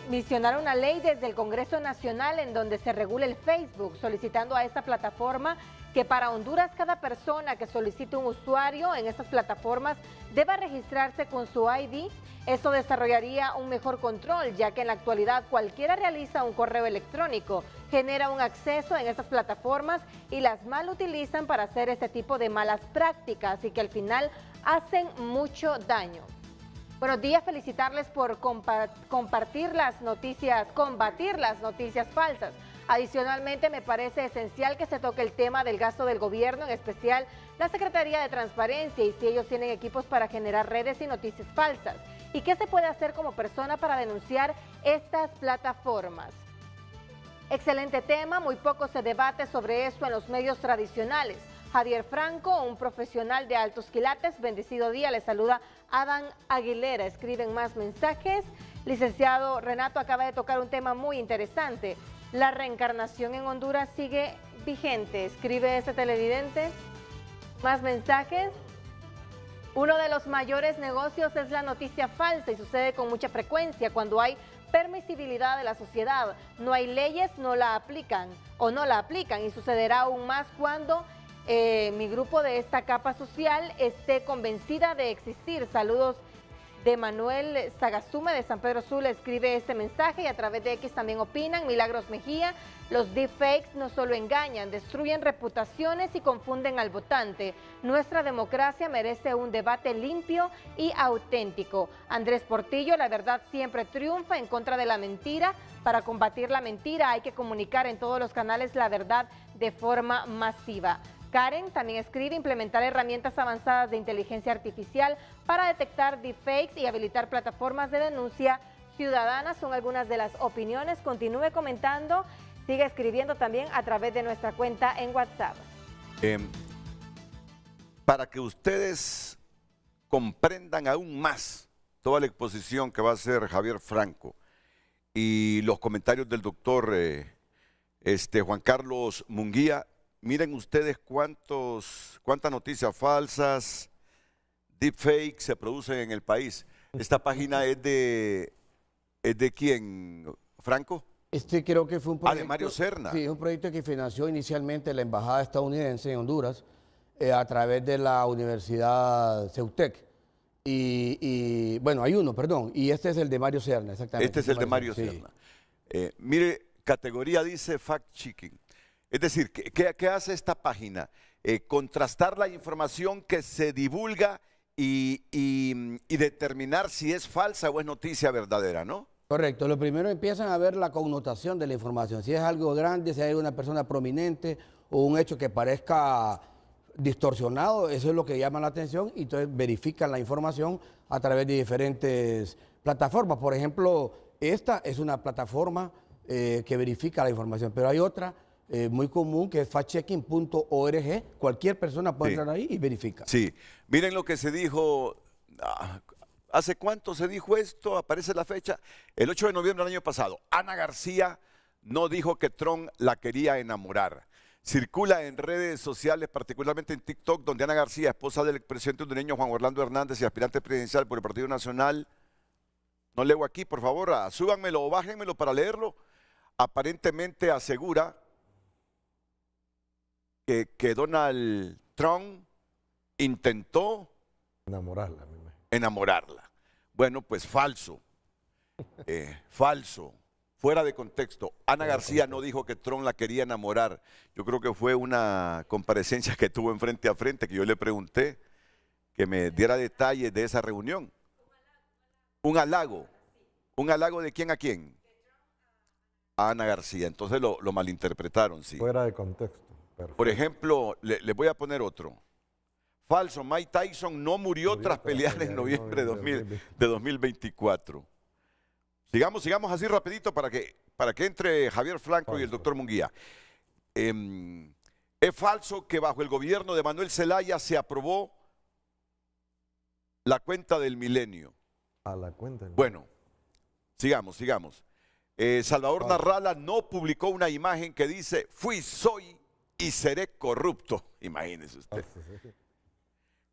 visionar una ley desde el Congreso Nacional en donde se regule el Facebook, solicitando a esta plataforma que para Honduras cada persona que solicite un usuario en estas plataformas deba registrarse con su ID? Esto desarrollaría un mejor control, ya que en la actualidad cualquiera realiza un correo electrónico, genera un acceso en estas plataformas y las mal utilizan para hacer este tipo de malas prácticas y que al final hacen mucho daño. Buenos días, felicitarles por combatir las noticias falsas. Adicionalmente, me parece esencial que se toque el tema del gasto del gobierno, en especial la Secretaría de Transparencia, y si ellos tienen equipos para generar redes y noticias falsas. ¿Y qué se puede hacer como persona para denunciar estas plataformas? Excelente tema, muy poco se debate sobre esto en los medios tradicionales. Javier Franco, un profesional de altos quilates, bendecido día, le saluda Adán Aguilera. Escriben más mensajes. Licenciado Renato acaba de tocar un tema muy interesante. La reencarnación en Honduras sigue vigente, escribe ese televidente. Más mensajes. Uno de los mayores negocios es la noticia falsa y sucede con mucha frecuencia cuando hay permisibilidad de la sociedad. No hay leyes, no la aplican y sucederá aún más cuando mi grupo de esta capa social esté convencida de existir. Saludos de Manuel Sagasume de San Pedro Sula, escribe ese mensaje y a través de X también opinan. Milagros Mejía, los deepfakes no solo engañan, destruyen reputaciones y confunden al votante. Nuestra democracia merece un debate limpio y auténtico. Andrés Portillo, la verdad siempre triunfa en contra de la mentira. Para combatir la mentira hay que comunicar en todos los canales la verdad de forma masiva. Karen también escribe: implementar herramientas avanzadas de inteligencia artificial para detectar deepfakes y habilitar plataformas de denuncia ciudadana. Son algunas de las opiniones. Continúe comentando, sigue escribiendo también a través de nuestra cuenta en WhatsApp. Para que ustedes comprendan aún más toda la exposición que va a hacer Javier Franco y los comentarios del doctor Juan Carlos Munguía, miren ustedes cuántas noticias falsas, deepfakes se producen en el país. Esta página es de ¿quién, Franco? Creo que fue un proyecto. De Mario Serna. Sí, un proyecto que financió inicialmente la Embajada estadounidense en Honduras a través de la Universidad CEUTEC. Y bueno, hay uno, perdón, y este es el de Mario Serna, exactamente. Este es el de Mario Serna. Mire, categoría dice fact-checking. Es decir, ¿qué hace esta página? Contrastar la información que se divulga y determinar si es falsa o es noticia verdadera, ¿no? Correcto. Lo primero empiezan a ver la connotación de la información. Si es algo grande, si hay una persona prominente o un hecho que parezca distorsionado, eso es lo que llama la atención y entonces verifican la información a través de diferentes plataformas. Por ejemplo, esta es una plataforma que verifica la información, pero hay otra muy común que es factchecking.org. Cualquier persona puede entrar ahí y verifica. Sí, miren lo que se dijo. ¿Hace cuánto se dijo esto? Aparece la fecha. El 8 de noviembre del año pasado. Ana García no dijo que Trump la quería enamorar. Circula en redes sociales, particularmente en TikTok, donde Ana García, esposa del expresidente hondureño Juan Orlando Hernández y aspirante presidencial por el Partido Nacional, no leo aquí, por favor, súbanmelo o bájenmelo para leerlo, aparentemente asegura que Donald Trump intentó enamorarla. Bueno, pues falso, falso, fuera de contexto. Ana García no dijo que Trump la quería enamorar. Yo creo que fue una comparecencia que tuvo en Frente a Frente, que yo le pregunté que me diera detalles de esa reunión. Un halago. ¿Un halago de quién a quién? A Ana García. Entonces lo malinterpretaron, sí. Fuera de contexto. Perfecto. Por ejemplo, le voy a poner otro. Falso, Mike Tyson no murió tras pelear en noviembre de 2024. Sigamos así rapidito para para que entre Javier Franco y el doctor Munguía. Es falso que bajo el gobierno de Manuel Zelaya se aprobó la cuenta del milenio. A la cuenta. Bueno, sigamos. Salvador Narrala no publicó una imagen que dice, fui, soy y seré corrupto. Imagínese usted.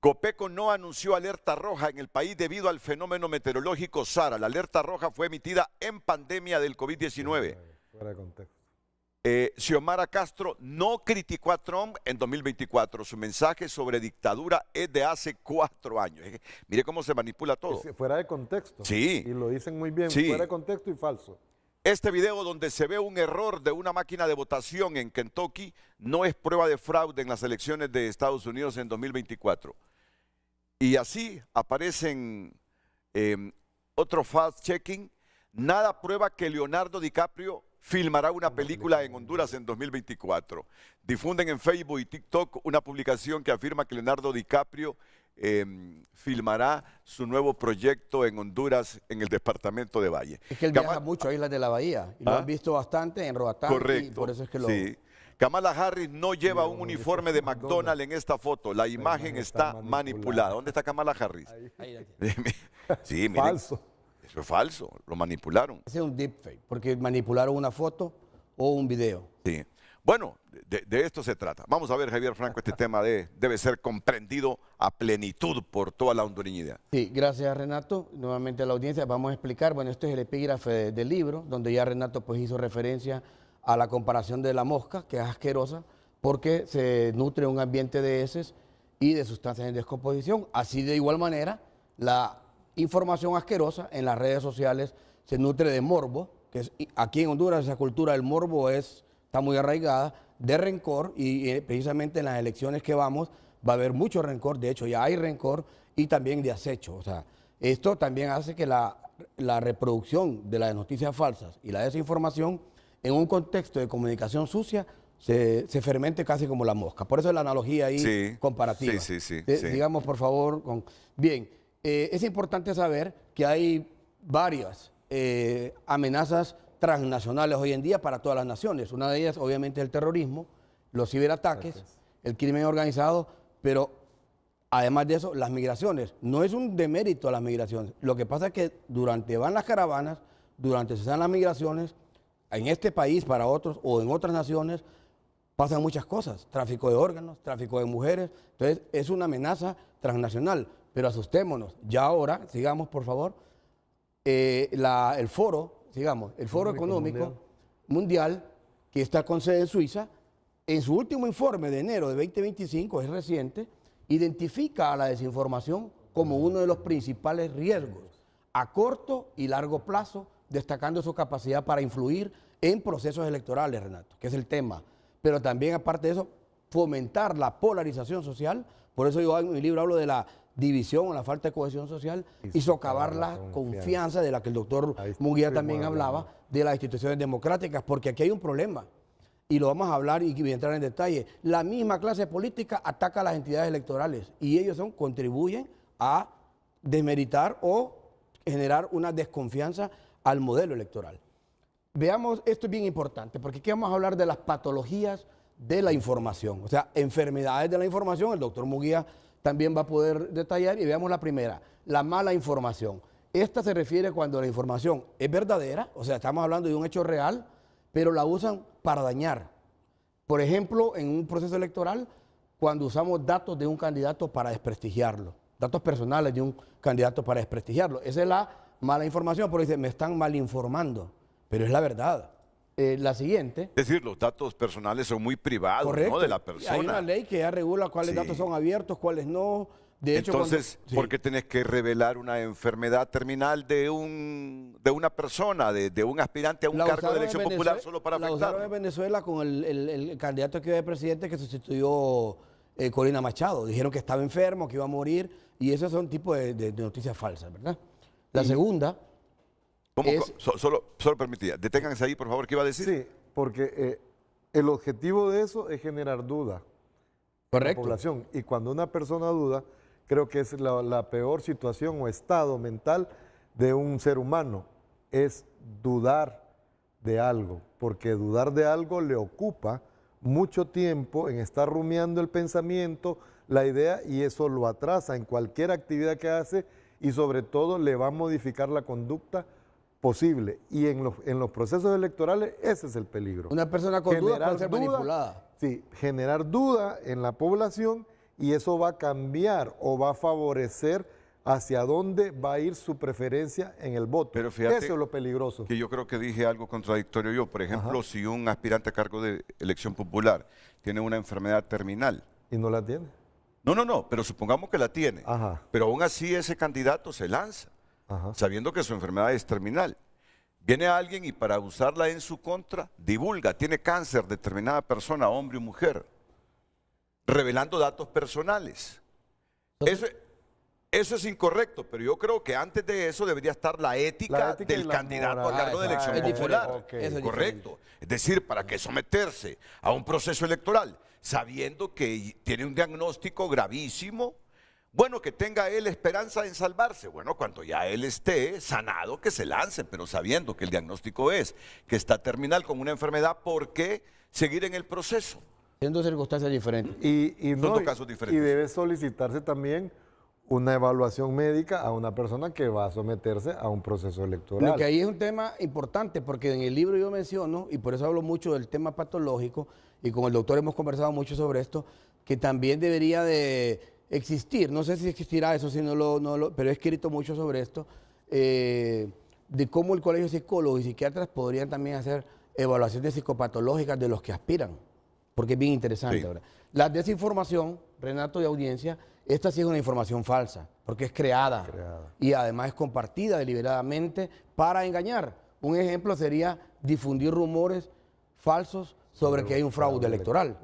Copeco no anunció alerta roja en el país debido al fenómeno meteorológico Sara. La alerta roja fue emitida en pandemia del COVID-19. Fuera de contexto. Xiomara Castro no criticó a Trump en 2024. Su mensaje sobre dictadura es de hace 4 años. Mire cómo se manipula todo. Fuera de contexto. Sí. Y lo dicen muy bien, Sí. fuera de contexto y falso. Este video donde se ve un error de una máquina de votación en Kentucky no es prueba de fraude en las elecciones de Estados Unidos en 2024. Y así aparecen otro fact-checking. Nada prueba que Leonardo DiCaprio filmará una película en Honduras en 2024. Difunden en Facebook y TikTok una publicación que afirma que Leonardo DiCaprio filmará su nuevo proyecto en Honduras, en el departamento de Valle. Es que él viaja mucho a Islas de la Bahía y lo han visto bastante en Roatán. Correcto. Y por eso es que lo... Sí. Kamala Harris no lleva un uniforme de McDonald's en esta foto. La imagen está manipulada. ¿Dónde está Kamala Harris? Ahí. Sí, miren. Falso. Eso es falso. Lo manipularon. Ese es un deepfake, porque manipularon una foto o un video. Sí. Bueno, de esto se trata. Vamos a ver, Javier Franco, este tema debe ser comprendido a plenitud por toda la hondureñidad. Sí, gracias Renato. Nuevamente a la audiencia vamos a explicar, bueno, este es el epígrafe del libro, donde ya Renato pues hizo referencia a la comparación de la mosca, que es asquerosa, porque se nutre un ambiente de heces y de sustancias en descomposición. Así de igual manera, la información asquerosa en las redes sociales se nutre de morbo, que es, aquí en Honduras esa cultura del morbo está muy arraigada, de rencor, y precisamente en las elecciones que vamos va a haber mucho rencor, de hecho ya hay rencor, y también de acecho. O sea, esto también hace que la reproducción de las noticias falsas y la desinformación en un contexto de comunicación sucia se fermente casi como la mosca. Por eso es la analogía ahí comparativa. Sí. Digamos, por favor, bien, es importante saber que hay varias amenazas transnacionales hoy en día para todas las naciones. Una de ellas, obviamente, es el terrorismo, los ciberataques, el crimen organizado, pero además de eso, las migraciones. No es un demérito a las migraciones. Lo que pasa es que durante van las caravanas, durante se dan las migraciones, en este país para otros o en otras naciones pasan muchas cosas, tráfico de órganos, tráfico de mujeres, entonces es una amenaza transnacional, pero asustémonos, ya ahora, sigamos por favor, el foro económico mundial, que está con sede en Suiza, en su último informe de enero de 2025, es reciente, identifica a la desinformación como uno de los principales riesgos a corto y largo plazo, destacando su capacidad para influir en procesos electorales, Renato, que es el tema. Pero también, aparte de eso, fomentar la polarización social. Por eso yo en mi libro hablo de la división o la falta de cohesión social y socavar la confianza de la que el doctor Munguía también hablaba, de las instituciones democráticas, porque aquí hay un problema. Y lo vamos a hablar y voy a entrar en detalle. La misma clase política ataca a las entidades electorales y ellos contribuyen a desmeritar o generar una desconfianza al modelo electoral. Veamos, esto es bien importante, porque aquí vamos a hablar de las patologías de la información, o sea, enfermedades de la información. El doctor Munguía también va a poder detallar, y veamos la primera, la mala información. Esta se refiere cuando la información es verdadera, o sea, estamos hablando de un hecho real, pero la usan para dañar. Por ejemplo, en un proceso electoral, cuando usamos datos de un candidato para desprestigiarlo, datos personales de un candidato para desprestigiarlo. Esa es la mala información, porque dice, me están mal informando, pero es la verdad. La siguiente. Es decir, los datos personales son muy privados, correcto, ¿no? De la persona. Hay una ley que ya regula cuáles datos son abiertos, cuáles no. De hecho, entonces, ¿por qué tenés que revelar una enfermedad terminal de una persona, de un aspirante a un cargo de elección popular solo para afectar? La usaron en Venezuela con el candidato que iba de presidente que sustituyó Corina Machado. Dijeron que estaba enfermo, que iba a morir, y esos son tipos de noticias falsas, ¿verdad? La segunda... Solo permitía, deténganse ahí, por favor, ¿qué iba a decir? Sí, porque el objetivo de eso es generar duda. Correcto. En la población. Y cuando una persona duda, creo que es la peor situación o estado mental de un ser humano, es dudar de algo, porque dudar de algo le ocupa mucho tiempo en estar rumiando el pensamiento, la idea, y eso lo atrasa en cualquier actividad que hace y sobre todo le va a modificar la conducta posible. Y en los procesos electorales ese es el peligro. Una persona con duda puede ser duda, manipulada. Sí, generar duda en la población y eso va a cambiar o va a favorecer hacia dónde va a ir su preferencia en el voto. Pero fíjate eso es lo peligroso. que yo creo que dije algo contradictorio yo. Por ejemplo, si un aspirante a cargo de elección popular tiene una enfermedad terminal. ¿Y no la tiene? No, pero supongamos que la tiene. Ajá. Pero aún así ese candidato se lanza, Ajá. sabiendo que su enfermedad es terminal. Viene alguien y para usarla en su contra, divulga, tiene cáncer determinada persona, hombre o mujer, revelando datos personales. Eso es incorrecto, pero yo creo que antes de eso debería estar la ética ética y del la candidato a moral. cargo de elección Es popular. diferente, eso es Correcto. diferente. Es decir, ¿para qué someterse a un proceso electoral sabiendo que tiene un diagnóstico gravísimo? Bueno, que tenga él esperanza en salvarse. Bueno, cuando ya él esté sanado, que se lance, pero sabiendo que el diagnóstico es que está terminal con una enfermedad, ¿por qué seguir en el proceso? Siendo circunstancias diferentes. Y Son dos casos diferentes. Y debe solicitarse también una evaluación médica a una persona que va a someterse a un proceso electoral. Lo que ahí es un tema importante, porque en el libro yo menciono, y por eso hablo mucho del tema patológico, y con el doctor hemos conversado mucho sobre esto, que también debería de existir, no sé si existirá eso, si pero he escrito mucho sobre esto, de cómo el Colegio de Psicólogos y Psiquiatras podrían también hacer evaluaciones psicopatológicas de los que aspiran, porque es bien interesante. Sí. Ahora, la desinformación, Renato, de audiencia, esta sí es una información falsa, porque es creada. Y además es compartida deliberadamente para engañar. Un ejemplo sería difundir rumores falsos sobre que hay un fraude electoral.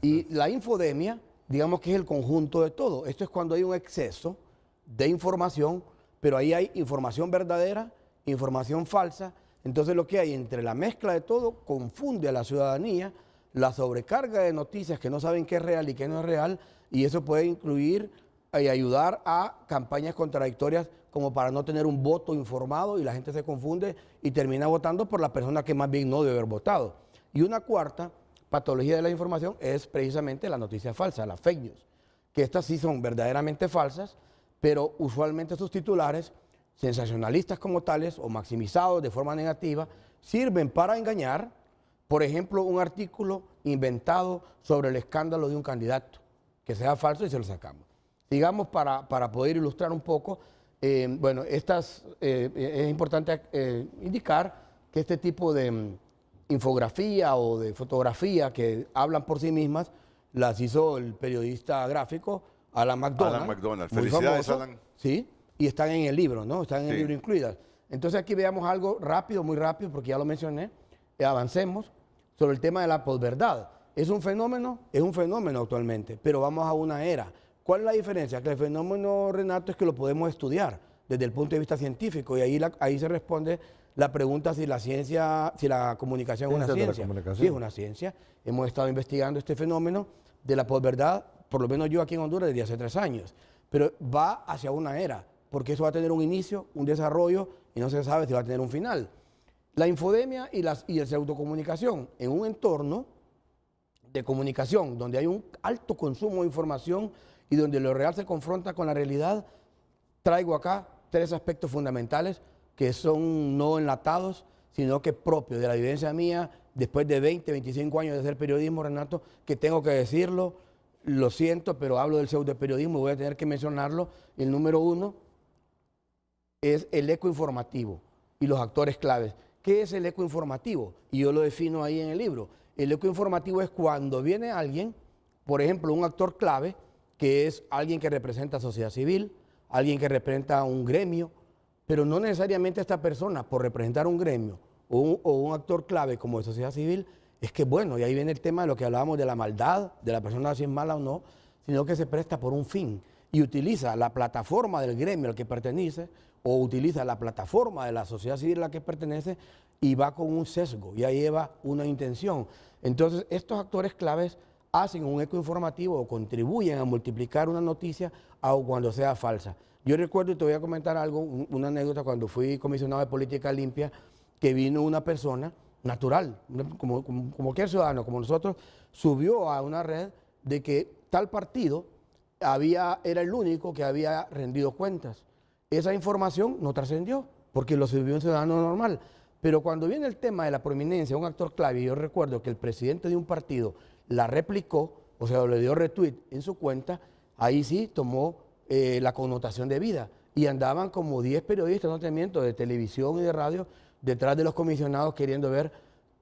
Y la infodemia, digamos que es el conjunto de todo. Esto es cuando hay un exceso de información, pero ahí hay información verdadera, información falsa. Entonces lo que hay entre la mezcla de todo confunde a la ciudadanía, la sobrecarga de noticias que no saben qué es real y qué no es real, y eso puede incluir y ayudar a campañas contradictorias como para no tener un voto informado y la gente se confunde y termina votando por la persona que más bien no debe haber votado. Y una cuarta patología de la información es precisamente la noticia falsa, las fake news, que estas sí son verdaderamente falsas, pero usualmente sus titulares, sensacionalistas como tales o maximizados de forma negativa, sirven para engañar. Por ejemplo, un artículo inventado sobre el escándalo de un candidato, que sea falso y se lo sacamos. Digamos, para poder ilustrar un poco, bueno, es importante indicar que este tipo de infografía o de fotografía que hablan por sí mismas, las hizo el periodista gráfico Alan McDonald. Alan McDonald. Muy Felicidades, famoso, Alan. Sí, y están en el libro, ¿no? Están en el Sí. libro incluidas. Entonces aquí veamos algo rápido, muy rápido, porque ya lo mencioné. Avancemos sobre el tema de la posverdad. Es un fenómeno actualmente, pero vamos a una era. ¿Cuál es la diferencia? Que el fenómeno, Renato, es que lo podemos estudiar desde el punto de vista científico y ahí se responde la pregunta si la ciencia, si la comunicación es una ciencia. Sí, es una ciencia. Hemos estado investigando este fenómeno de la posverdad, por lo menos yo aquí en Honduras, desde hace 3 años. Pero va hacia una era, porque eso va a tener un inicio, un desarrollo y no se sabe si va a tener un final. La infodemia y la pseudocomunicación en un entorno de comunicación donde hay un alto consumo de información y donde lo real se confronta con la realidad, traigo acá 3 aspectos fundamentales que son no enlatados, sino que propios de la vivencia mía, después de 20, 25 años de hacer periodismo, Renato, que tengo que decirlo, lo siento, pero hablo del pseudoperiodismo, voy a tener que mencionarlo. El número 1 es el eco informativo y los actores claves. ¿Qué es el eco informativo? Y yo lo defino ahí en el libro. El eco informativo es cuando viene alguien, por ejemplo, un actor clave, que es alguien que representa a sociedad civil, alguien que representa a un gremio, pero no necesariamente esta persona, por representar un gremio o un actor clave como de sociedad civil, es que bueno, y ahí viene el tema de lo que hablábamos de la maldad, de la persona si es mala o no, sino que se presta por un fin y utiliza la plataforma del gremio al que pertenece o utiliza la plataforma de la sociedad civil a la que pertenece y va con un sesgo, y ahí lleva una intención. Entonces, estos actores claves hacen un eco informativo o contribuyen a multiplicar una noticia aun cuando sea falsa. Yo recuerdo, y te voy a comentar algo, una anécdota, cuando fui comisionado de Política Limpia, que vino una persona natural, como cualquier ciudadano, como nosotros, subió a una red de que tal partido era el único que había rendido cuentas. Esa información no trascendió, porque lo subió un ciudadano normal. Pero cuando viene el tema de la prominencia de un actor clave, yo recuerdo que el presidente de un partido la replicó, o sea, le dio retweet en su cuenta, ahí sí tomó la connotación de vida. Y andaban como 10 periodistas, no te miento, de televisión y de radio, detrás de los comisionados queriendo ver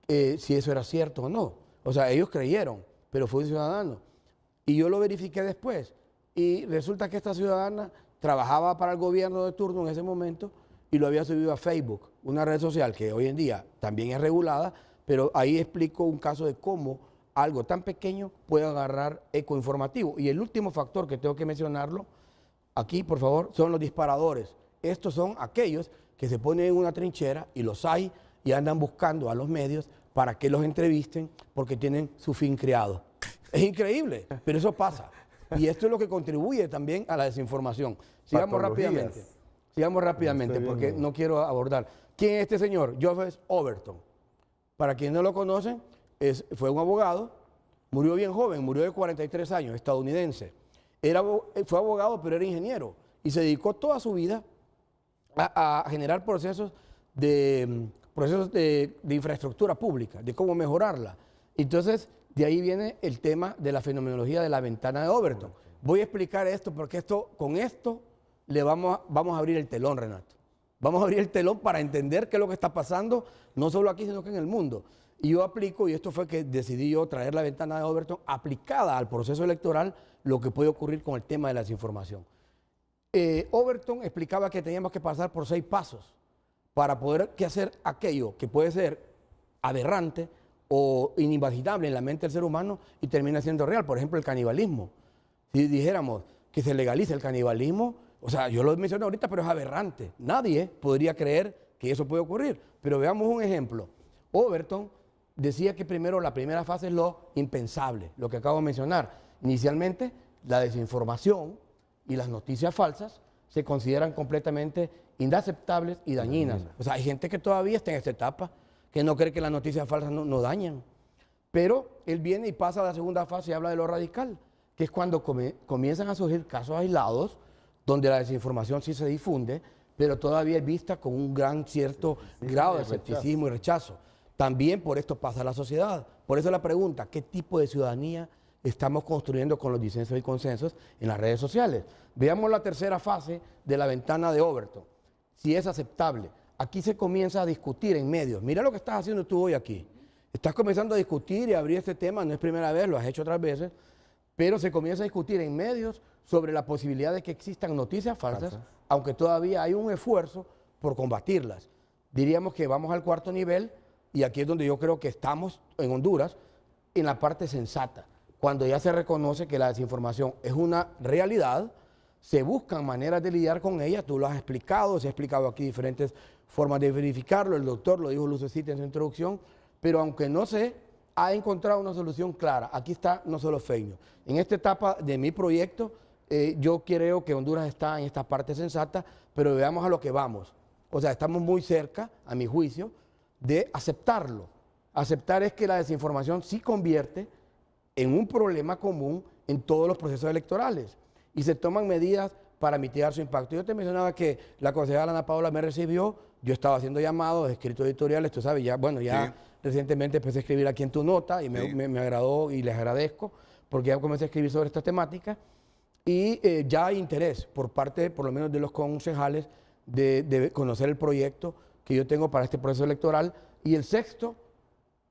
si eso era cierto o no. O sea, ellos creyeron, pero fue un ciudadano. Y yo lo verifiqué después. Y resulta que esta ciudadana trabajaba para el gobierno de turno en ese momento y lo había subido a Facebook, una red social que hoy en día también es regulada, pero ahí explico un caso de cómo algo tan pequeño puede agarrar eco informativo. Y el último factor que tengo que mencionarlo, aquí por favor, son los disparadores. Estos son aquellos que se ponen en una trinchera, y los hay, y andan buscando a los medios para que los entrevisten porque tienen su fin creado. Es increíble, pero eso pasa. Y esto es lo que contribuye también a la desinformación. Sigamos rápidamente. Sigamos rápidamente porque no quiero abordar. ¿Quién es este señor? Joseph Overton. Para quienes no lo conocen, fue un abogado, murió bien joven, murió de 43 años, estadounidense. Fue abogado, pero era ingeniero y se dedicó toda su vida a generar procesos de infraestructura pública, de cómo mejorarla. Entonces, de ahí viene el tema de la fenomenología de la ventana de Overton. Voy a explicar esto porque con esto le vamos a abrir el telón, Renato. Vamos a abrir el telón para entender qué es lo que está pasando, no solo aquí, sino que en el mundo. Y yo aplico, y esto fue que decidí yo traer la ventana de Overton aplicada al proceso electoral, lo que puede ocurrir con el tema de la desinformación. Overton explicaba que teníamos que pasar por 6 pasos para poder hacer aquello que puede ser aberrante o inimaginable en la mente del ser humano y termina siendo real. Por ejemplo, el canibalismo. Si dijéramos que se legalice el canibalismo, o sea, yo lo mencioné ahorita, pero es aberrante. Nadie podría creer que eso puede ocurrir. Pero veamos un ejemplo. Overton decía que primero la primera fase es lo impensable, lo que acabo de mencionar. Inicialmente, la desinformación y las noticias falsas se consideran completamente inaceptables y dañinas. O sea, hay gente que todavía está en esta etapa, que no cree que las noticias falsas no dañan. Pero él viene y pasa a la segunda fase y habla de lo radical, que es cuando comienzan a surgir casos aislados, donde la desinformación sí se difunde, pero todavía es vista con un gran cierto grado de escepticismo y rechazo. También por esto pasa la sociedad. Por eso la pregunta, ¿qué tipo de ciudadanía estamos construyendo con los disensos y consensos en las redes sociales? Veamos la tercera fase de la ventana de Overton, si es aceptable. Aquí se comienza a discutir en medios. Mira lo que estás haciendo tú hoy aquí. Estás comenzando a discutir y a abrir este tema, no es primera vez, lo has hecho otras veces, pero se comienza a discutir en medios sobre la posibilidad de que existan noticias falsas, aunque todavía hay un esfuerzo por combatirlas. Diríamos que vamos al cuarto nivel, y aquí es donde yo creo que estamos en Honduras, en la parte sensata. Cuando ya se reconoce que la desinformación es una realidad, se buscan maneras de lidiar con ella, tú lo has explicado, se ha explicado aquí diferentes formas de verificarlo, el doctor lo dijo Lucecita en su introducción, pero aunque no se ha encontrado una solución clara, aquí está no solo fake news. En esta etapa de mi proyecto, yo creo que Honduras está en esta parte sensata, pero veamos a lo que vamos. O sea, estamos muy cerca, a mi juicio, de aceptarlo. Aceptar es que la desinformación sí convierte en un problema común en todos los procesos electorales y se toman medidas para mitigar su impacto. Yo te mencionaba que la concejala Ana Paola me recibió, yo estaba haciendo llamados, escritos editoriales, tú sabes, ya recientemente empecé a escribir aquí en Tu Nota y me agradó y les agradezco porque ya comencé a escribir sobre esta temática y ya hay interés por parte, por lo menos de los concejales, de conocer el proyecto que yo tengo para este proceso electoral. Y el sexto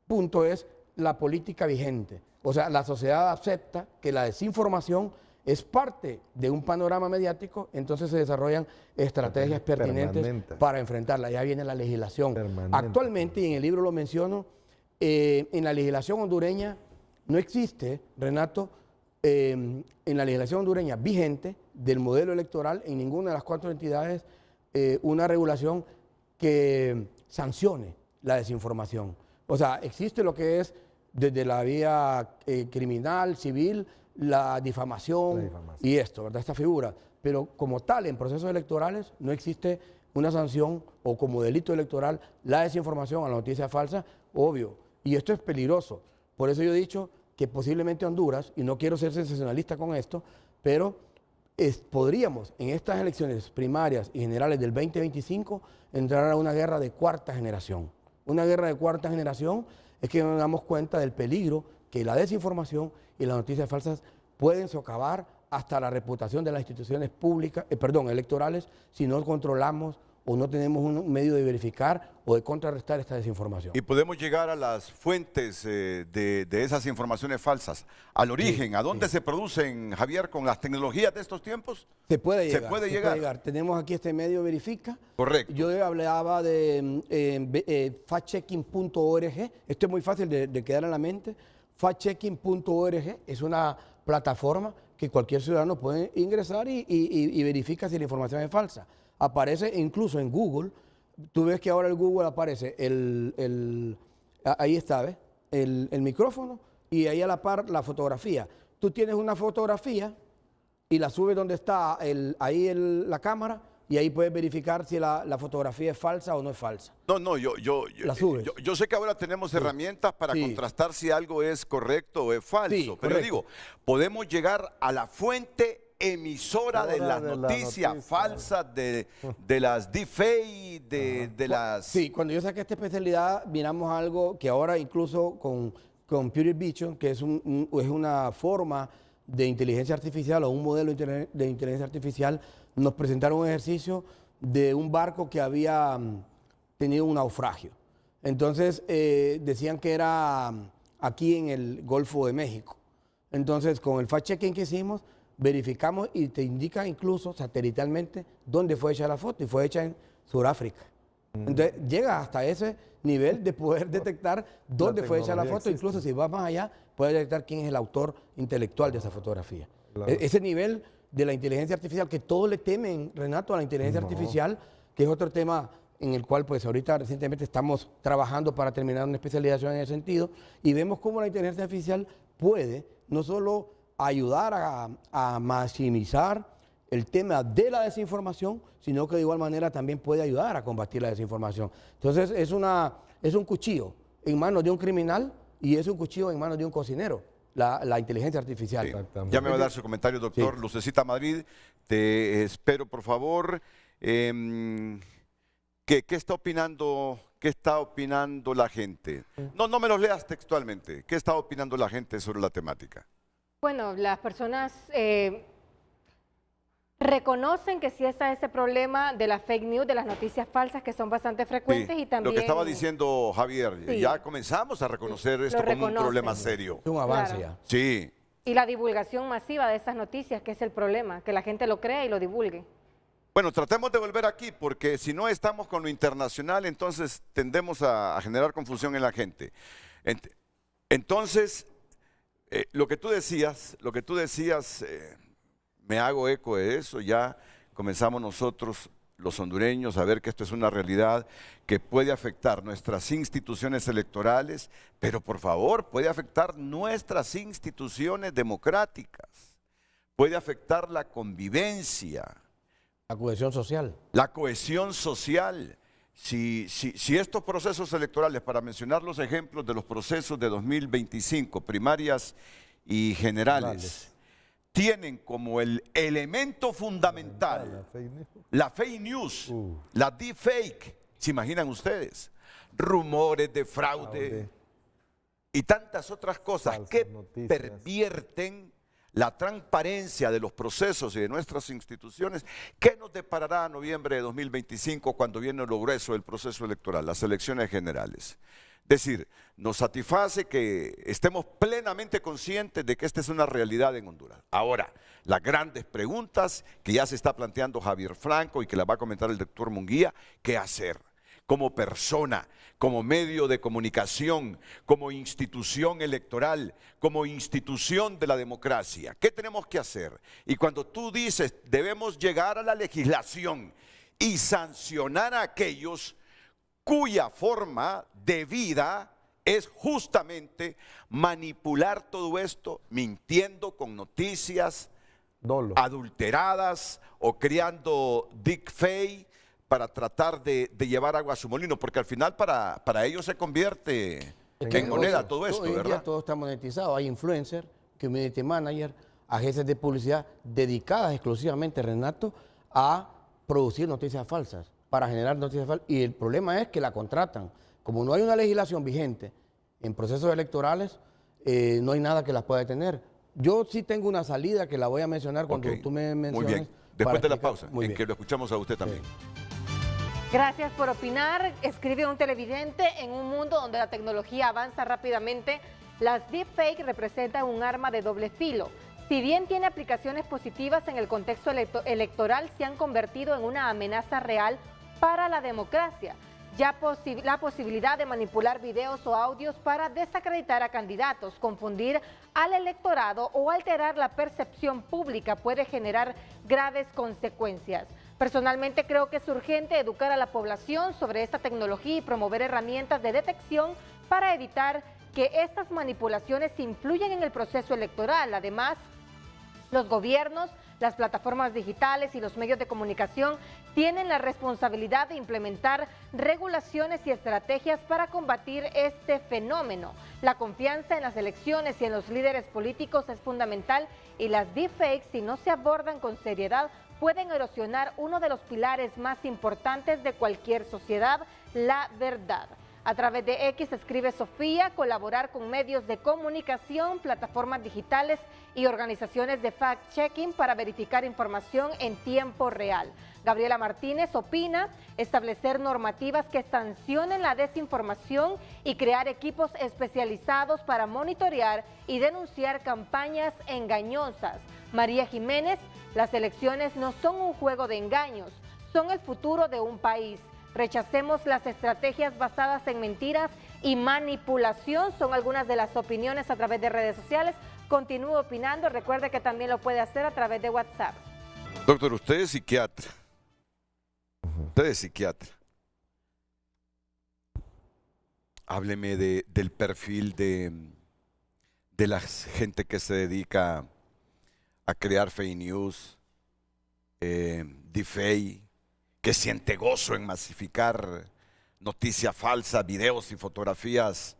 punto es la política vigente. O sea, la sociedad acepta que la desinformación es parte de un panorama mediático, entonces se desarrollan estrategias pertinentes para enfrentarla. Ya viene la legislación. Actualmente, y en el libro lo menciono, en la legislación hondureña no existe, Renato, en la legislación hondureña vigente del modelo electoral, en ninguna de las 4 entidades, una regulación que sancione la desinformación. O sea, existe lo que es desde la vía criminal, civil, la difamación y esto, ¿verdad? Esta figura. Pero como tal, en procesos electorales no existe una sanción o como delito electoral la desinformación a la noticia falsa obvio. Y esto es peligroso. Por eso yo he dicho que posiblemente Honduras, y no quiero ser sensacionalista con esto, pero podríamos en estas elecciones primarias y generales del 2025 entrar a una guerra de cuarta generación. Una guerra de cuarta generación es que nos damos cuenta del peligro que la desinformación y las noticias falsas pueden socavar hasta la reputación de las instituciones públicas, electorales, si no controlamos o no tenemos un medio de verificar o de contrarrestar esta desinformación. Y podemos llegar a las fuentes de esas informaciones falsas, al origen, Sí, ¿a dónde sí. se producen, Javier, con las tecnologías de estos tiempos? Se puede llegar. Se puede llegar. Tenemos aquí este medio Verifica. Correcto. Yo hablaba de factchecking.org. Esto es muy fácil de quedar en la mente. Factchecking.org es una plataforma que cualquier ciudadano puede ingresar y verifica si la información es falsa. Aparece incluso en Google. Tú ves que ahora el Google aparece ahí está, ¿ves? El micrófono y ahí a la par la fotografía. Tú tienes una fotografía y la subes donde está la cámara y ahí puedes verificar si la fotografía es falsa o no es falsa. No, La subes. yo sé que ahora tenemos herramientas para Sí. contrastar si algo es correcto o es falso, Sí, pero correcto. digo, podemos llegar a la fuente emisora de las noticias falsas, de las deepfake, de las... Sí, cuando yo saqué esta especialidad, miramos algo que ahora incluso con Computer Vision, que es una forma de inteligencia artificial o un modelo de inteligencia artificial, nos presentaron un ejercicio de un barco que había tenido un naufragio. Entonces decían que era aquí en el Golfo de México. Entonces con el fact-checking que hicimos, verificamos y te indica incluso satelitalmente dónde fue hecha la foto y fue hecha en Sudáfrica. Entonces llega hasta ese nivel de poder detectar dónde fue hecha la foto, incluso si vas más allá, puedes detectar quién es el autor intelectual de esa fotografía. Claro. Ese nivel de la inteligencia artificial, que todos le temen, Renato, a la inteligencia artificial, que es otro tema en el cual pues ahorita recientemente estamos trabajando para terminar una especialización en ese sentido, y vemos cómo la inteligencia artificial puede no solo ayudar a maximizar el tema de la desinformación, sino que de igual manera también puede ayudar a combatir la desinformación. Entonces es un cuchillo en manos de un criminal y es un cuchillo en manos de un cocinero, la inteligencia artificial. Sí. Exactamente. Ya me va a dar su comentario, doctor. Sí. Lucecita Madrid, te espero, por favor. ¿Qué está opinando? ¿Qué está opinando la gente? No me los leas textualmente. ¿Qué está opinando la gente sobre la temática? Bueno, las personas reconocen que sí está ese problema de las fake news, de las noticias falsas que son bastante frecuentes Sí, y también... lo que estaba diciendo Javier, Sí. ya comenzamos a reconocer esto como un reconocen. problema serio. Es un avance Claro. ya. Sí. Y la divulgación masiva de esas noticias, que es el problema, que la gente lo crea y lo divulgue. Bueno, tratemos de volver aquí, porque si no estamos con lo internacional, entonces tendemos a generar confusión en la gente. Entonces, lo que tú decías, me hago eco de eso, ya comenzamos nosotros, los hondureños, a ver que esto es una realidad que puede afectar nuestras instituciones electorales, pero por favor, puede afectar nuestras instituciones democráticas, puede afectar la convivencia, La cohesión social. la cohesión social. Si estos procesos electorales, para mencionar los ejemplos de los procesos de 2025, primarias y generales, tienen como el elemento fundamental la fake news, la deepfake, ¿se imaginan ustedes? Rumores de fraude y tantas otras cosas Falsas que noticias. pervierten la transparencia de los procesos y de nuestras instituciones. ¿Qué nos deparará a noviembre de 2025 cuando viene lo grueso del proceso electoral, las elecciones generales? Es decir, nos satisface que estemos plenamente conscientes de que esta es una realidad en Honduras. Ahora, las grandes preguntas que ya se está planteando Javier Franco y que las va a comentar el doctor Munguía, ¿qué hacer? Como persona, como medio de comunicación, como institución electoral, como institución de la democracia. ¿Qué tenemos que hacer? Y cuando tú dices, debemos llegar a la legislación y sancionar a aquellos cuya forma de vida es justamente manipular todo esto mintiendo con noticias Dolo. adulteradas o creando deepfake para tratar de llevar agua a su molino, porque al final para ellos se convierte en moneda todo esto, hoy en día ¿verdad? todo está monetizado. Hay influencers, community manager, agencias de publicidad dedicadas exclusivamente, Renato, a producir noticias falsas, para generar noticias falsas. Y el problema es que la contratan. Como no hay una legislación vigente en procesos electorales, no hay nada que las pueda detener. Yo sí tengo una salida que la voy a mencionar cuando tú me menciones. Muy bien. Después de la pausa, Muy en bien. que lo escuchamos a usted también. Gracias por opinar. Escribe un televidente: en un mundo donde la tecnología avanza rápidamente, las deepfakes representan un arma de doble filo. Si bien tiene aplicaciones positivas en el contexto electoral, se han convertido en una amenaza real para la democracia. Ya la posibilidad de manipular videos o audios para desacreditar a candidatos, confundir al electorado o alterar la percepción pública puede generar graves consecuencias. Personalmente creo que es urgente educar a la población sobre esta tecnología y promover herramientas de detección para evitar que estas manipulaciones influyan en el proceso electoral. Además, los gobiernos, las plataformas digitales y los medios de comunicación tienen la responsabilidad de implementar regulaciones y estrategias para combatir este fenómeno. La confianza en las elecciones y en los líderes políticos es fundamental, y las deepfakes, si no se abordan con seriedad, pueden erosionar uno de los pilares más importantes de cualquier sociedad: la verdad. A través de X escribe Sofía: colaborar con medios de comunicación, plataformas digitales y organizaciones de fact-checking para verificar información en tiempo real. Gabriela Martínez opina: establecer normativas que sancionen la desinformación y crear equipos especializados para monitorear y denunciar campañas engañosas. María Jiménez: las elecciones no son un juego de engaños, son el futuro de un país. Rechacemos las estrategias basadas en mentiras y manipulación. Son algunas de las opiniones a través de redes sociales. Continúe opinando. Recuerde que también lo puede hacer a través de WhatsApp. Doctor, usted es psiquiatra. Usted es psiquiatra. Hábleme del perfil de la gente que se dedica a crear fake news, deepfake, que siente gozo en masificar noticias falsas, videos y fotografías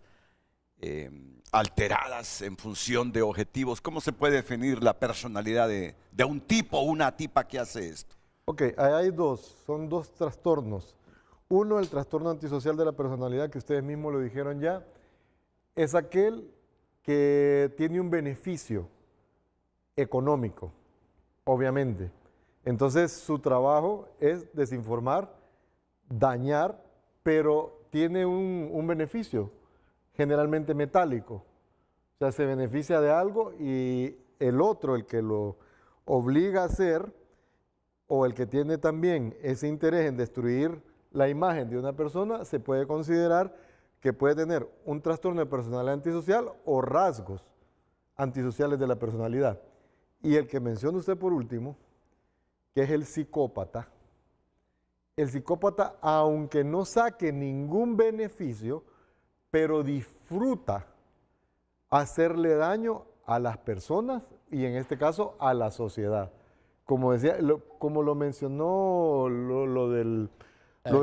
alteradas en función de objetivos. ¿Cómo se puede definir la personalidad de un tipo o una tipa que hace esto? Ok, son dos trastornos. Uno, el trastorno antisocial de la personalidad, que ustedes mismos lo dijeron ya, es aquel que tiene un beneficio económico, obviamente. Entonces su trabajo es desinformar, dañar, pero tiene un beneficio, generalmente metálico. O sea, se beneficia de algo y el otro, el que lo obliga a hacer, o el que tiene también ese interés en destruir la imagen de una persona, se puede considerar que puede tener un trastorno de personalidad antisocial o rasgos antisociales de la personalidad. Y el que menciona usted por último, que es el psicópata. El psicópata, aunque no saque ningún beneficio, pero disfruta hacerle daño a las personas y en este caso a la sociedad. Como decía, como lo mencionó lo de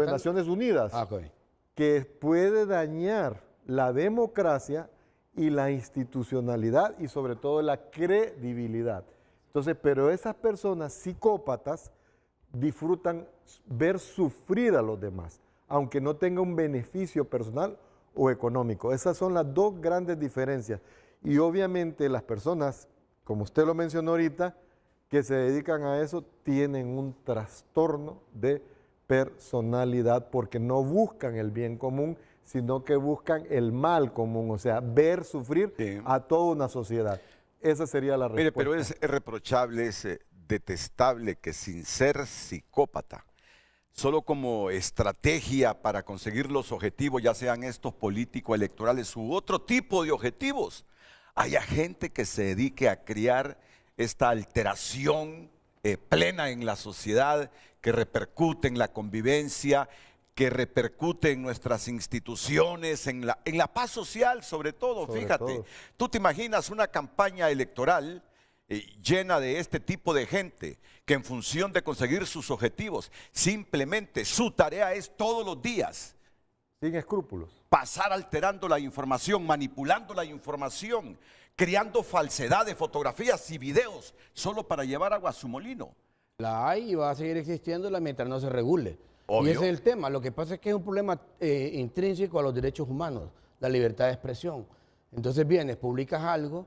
Naciones Unidas, Okay. que puede dañar la democracia y la institucionalidad y sobre todo la credibilidad. Entonces, pero esas personas psicópatas disfrutan ver sufrir a los demás, aunque no tenga un beneficio personal o económico. Esas son las dos grandes diferencias. Y obviamente las personas, como usted lo mencionó ahorita, que se dedican a eso, tienen un trastorno de personalidad porque no buscan el bien común, sino que buscan el mal común, o sea, ver sufrir a toda una sociedad. Esa sería la respuesta. Mire, pero es reprochable, es detestable que sin ser psicópata, solo como estrategia para conseguir los objetivos, ya sean estos políticos, electorales u otro tipo de objetivos, haya gente que se dedique a crear esta alteración plena en la sociedad, que repercute en la convivencia, que repercute en nuestras instituciones, en la paz social sobre todo. Fíjate, tú te imaginas una campaña electoral llena de este tipo de gente que en función de conseguir sus objetivos, simplemente su tarea es todos los días Sin escrúpulos. pasar alterando la información, manipulando la información, creando falsedades, fotografías y videos solo para llevar agua a su molino. La hay y va a seguir existiéndola mientras no se regule. Obvio. Y ese es el tema. Lo que pasa es que es un problema intrínseco a los derechos humanos, la libertad de expresión. Entonces vienes, publicas algo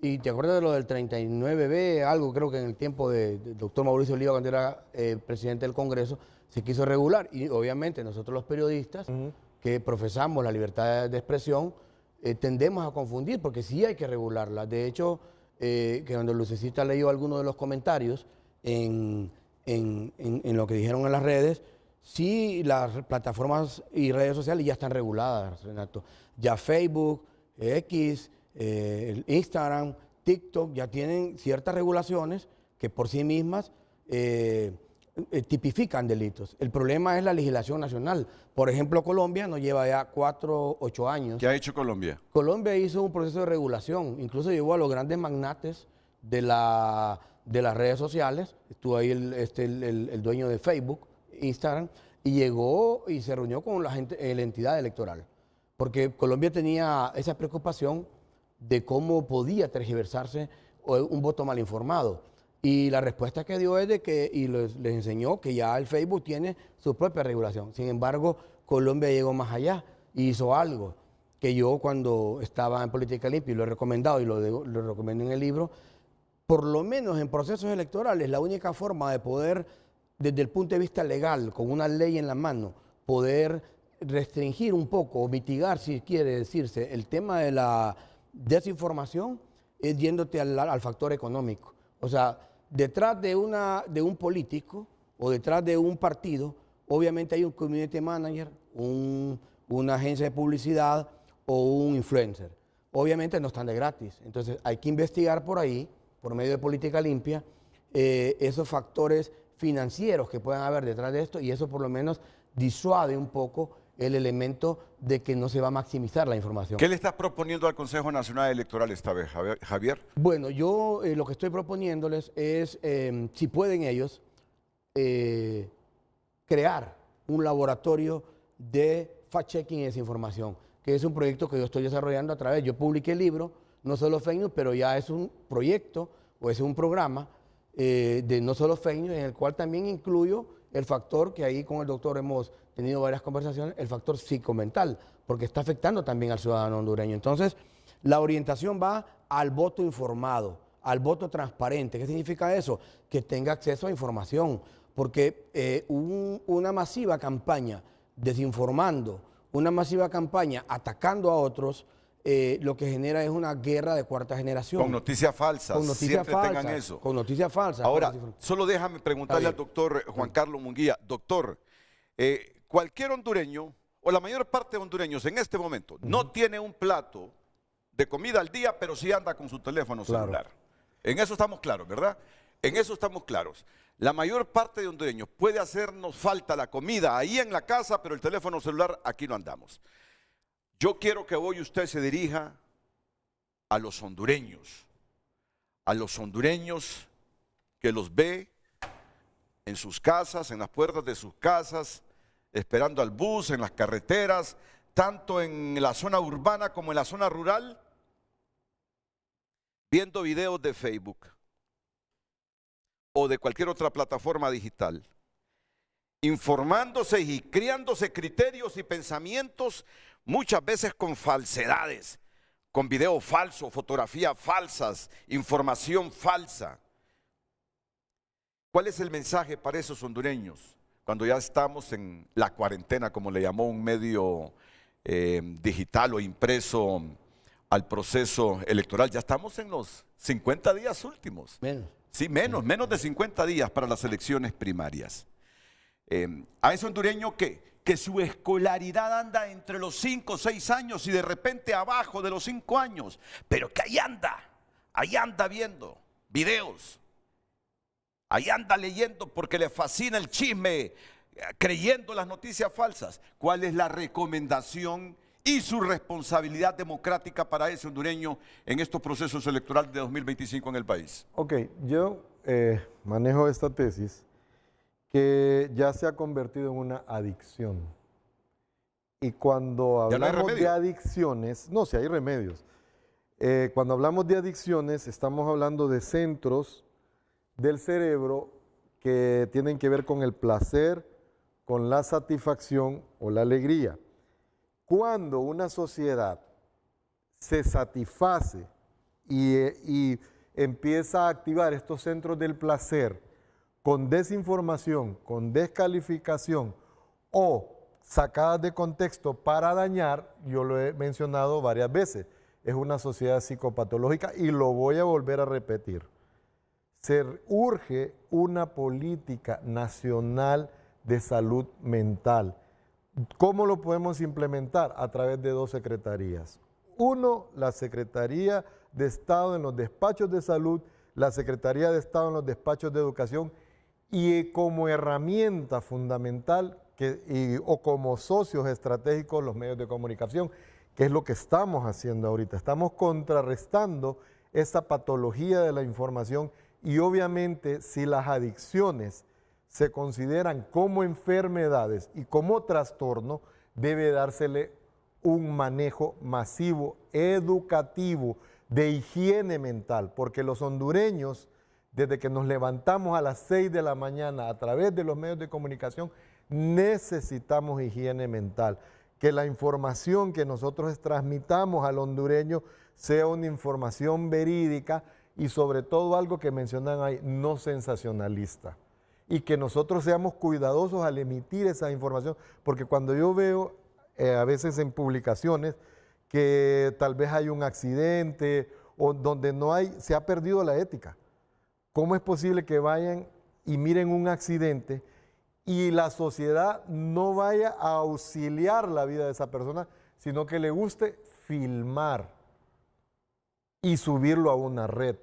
y te acuerdas de lo del 39B, algo creo que en el tiempo del doctor Mauricio Oliva, cuando era presidente del Congreso, se quiso regular. Y obviamente nosotros los periodistas que profesamos la libertad de expresión tendemos a confundir porque sí hay que regularla. De hecho, que cuando Lucecita leyó algunos de los comentarios en lo que dijeron en las redes, sí, las plataformas y redes sociales ya están reguladas, Renato. Ya Facebook, X, Instagram, TikTok ya tienen ciertas regulaciones que por sí mismas tipifican delitos. El problema es la legislación nacional. Por ejemplo, Colombia nos lleva ya 4, 8 años. ¿Qué ha hecho Colombia? Colombia hizo un proceso de regulación, incluso llevó a los grandes magnates de las redes sociales, estuvo ahí el dueño de Facebook, Instagram, y llegó y se reunió con la entidad electoral, porque Colombia tenía esa preocupación de cómo podía tergiversarse un voto mal informado. Y la respuesta que dio es de que, y les enseñó que ya el Facebook tiene su propia regulación. Sin embargo, Colombia llegó más allá y hizo algo que yo cuando estaba en Política Limpia, y lo he recomendado y lo recomiendo en el libro, por lo menos en procesos electorales, la única forma de poder, desde el punto de vista legal, con una ley en la mano, poder restringir un poco o mitigar, si quiere decirse, el tema de la desinformación, es yéndote al factor económico. O sea, detrás de un político o detrás de un partido, obviamente hay un community manager, una agencia de publicidad o un influencer. Obviamente no están de gratis. Entonces hay que investigar por ahí, por medio de Política Limpia, esos factores financieros que puedan haber detrás de esto, y eso por lo menos disuade un poco el elemento de que no se va a maximizar la información. ¿Qué le estás proponiendo al Consejo Nacional Electoral esta vez, Javier? Bueno, yo lo que estoy proponiéndoles es, si pueden ellos, crear un laboratorio de fact-checking y desinformación, que es un proyecto que yo estoy desarrollando a través, yo publiqué el libro, No Solo Fake News, pero ya es un proyecto o es un programa de No Solo Fake News, en el cual también incluyo el factor que ahí con el doctor hemos tenido varias conversaciones, el factor psicomental, porque está afectando también al ciudadano hondureño. Entonces, la orientación va al voto informado, al voto transparente. ¿Qué significa eso? Que tenga acceso a información, porque una masiva campaña desinformando, una masiva campaña atacando a otros, lo que genera es una guerra de cuarta generación. Con noticias falsas. Con noticias Siempre falsas. tengan eso. Con noticias falsas. Ahora, solo déjame preguntarle al doctor Juan Carlos Munguía. Doctor, cualquier hondureño, o la mayor parte de hondureños en este momento, no tiene un plato de comida al día, pero sí anda con su teléfono celular. En eso estamos claros, ¿verdad? En eso estamos claros. La mayor parte de hondureños puede hacernos falta la comida ahí en la casa, pero el teléfono celular aquí no andamos. Yo quiero que hoy usted se dirija a los hondureños que los ve en sus casas, en las puertas de sus casas, esperando al bus, en las carreteras, tanto en la zona urbana como en la zona rural, viendo videos de Facebook o de cualquier otra plataforma digital, informándose y criándose criterios y pensamientos muchas veces con falsedades, con videos falsos, fotografías falsas, información falsa. ¿Cuál es el mensaje para esos hondureños cuando ya estamos en la cuarentena, como le llamó un medio digital o impreso al proceso electoral? Ya estamos en los 50 días últimos. Menos. Sí, menos de 50 días para las elecciones primarias. A ese hondureño que su escolaridad anda entre los 5 o 6 años y de repente abajo de los 5 años, pero que ahí anda viendo videos, ahí anda leyendo porque le fascina el chisme, creyendo las noticias falsas. ¿Cuál es la recomendación y su responsabilidad democrática para ese hondureño en estos procesos electorales de 2025 en el país? Ok, yo manejo esta tesis que ya se ha convertido en una adicción. Y cuando ¿Ya no hay hablamos de remedio? adicciones, no, si hay remedios. Cuando hablamos de adicciones, estamos hablando de centros del cerebro que tienen que ver con el placer, con la satisfacción o la alegría. Cuando una sociedad se satisface y empieza a activar estos centros del placer con desinformación, con descalificación o sacadas de contexto para dañar, yo lo he mencionado varias veces, es una sociedad psicopatológica y lo voy a volver a repetir. Se urge una política nacional de salud mental. ¿Cómo lo podemos implementar? A través de dos secretarías. Uno, la Secretaría de Estado en los despachos de salud, la Secretaría de Estado en los despachos de educación y como herramienta fundamental o como socios estratégicos los medios de comunicación, que es lo que estamos haciendo ahorita. Estamos contrarrestando esa patología de la información y obviamente si las adicciones se consideran como enfermedades y como trastorno, debe dársele un manejo masivo, educativo, de higiene mental, porque los hondureños, desde que nos levantamos a las 6 de la mañana a través de los medios de comunicación, necesitamos higiene mental, que la información que nosotros transmitamos al hondureño sea una información verídica y sobre todo algo que mencionan ahí, no sensacionalista. Y que nosotros seamos cuidadosos al emitir esa información, porque cuando yo veo a veces en publicaciones que tal vez hay un accidente o donde no hay, se ha perdido la ética. ¿Cómo es posible que vayan y miren un accidente y la sociedad no vaya a auxiliar la vida de esa persona, sino que le guste filmar y subirlo a una red?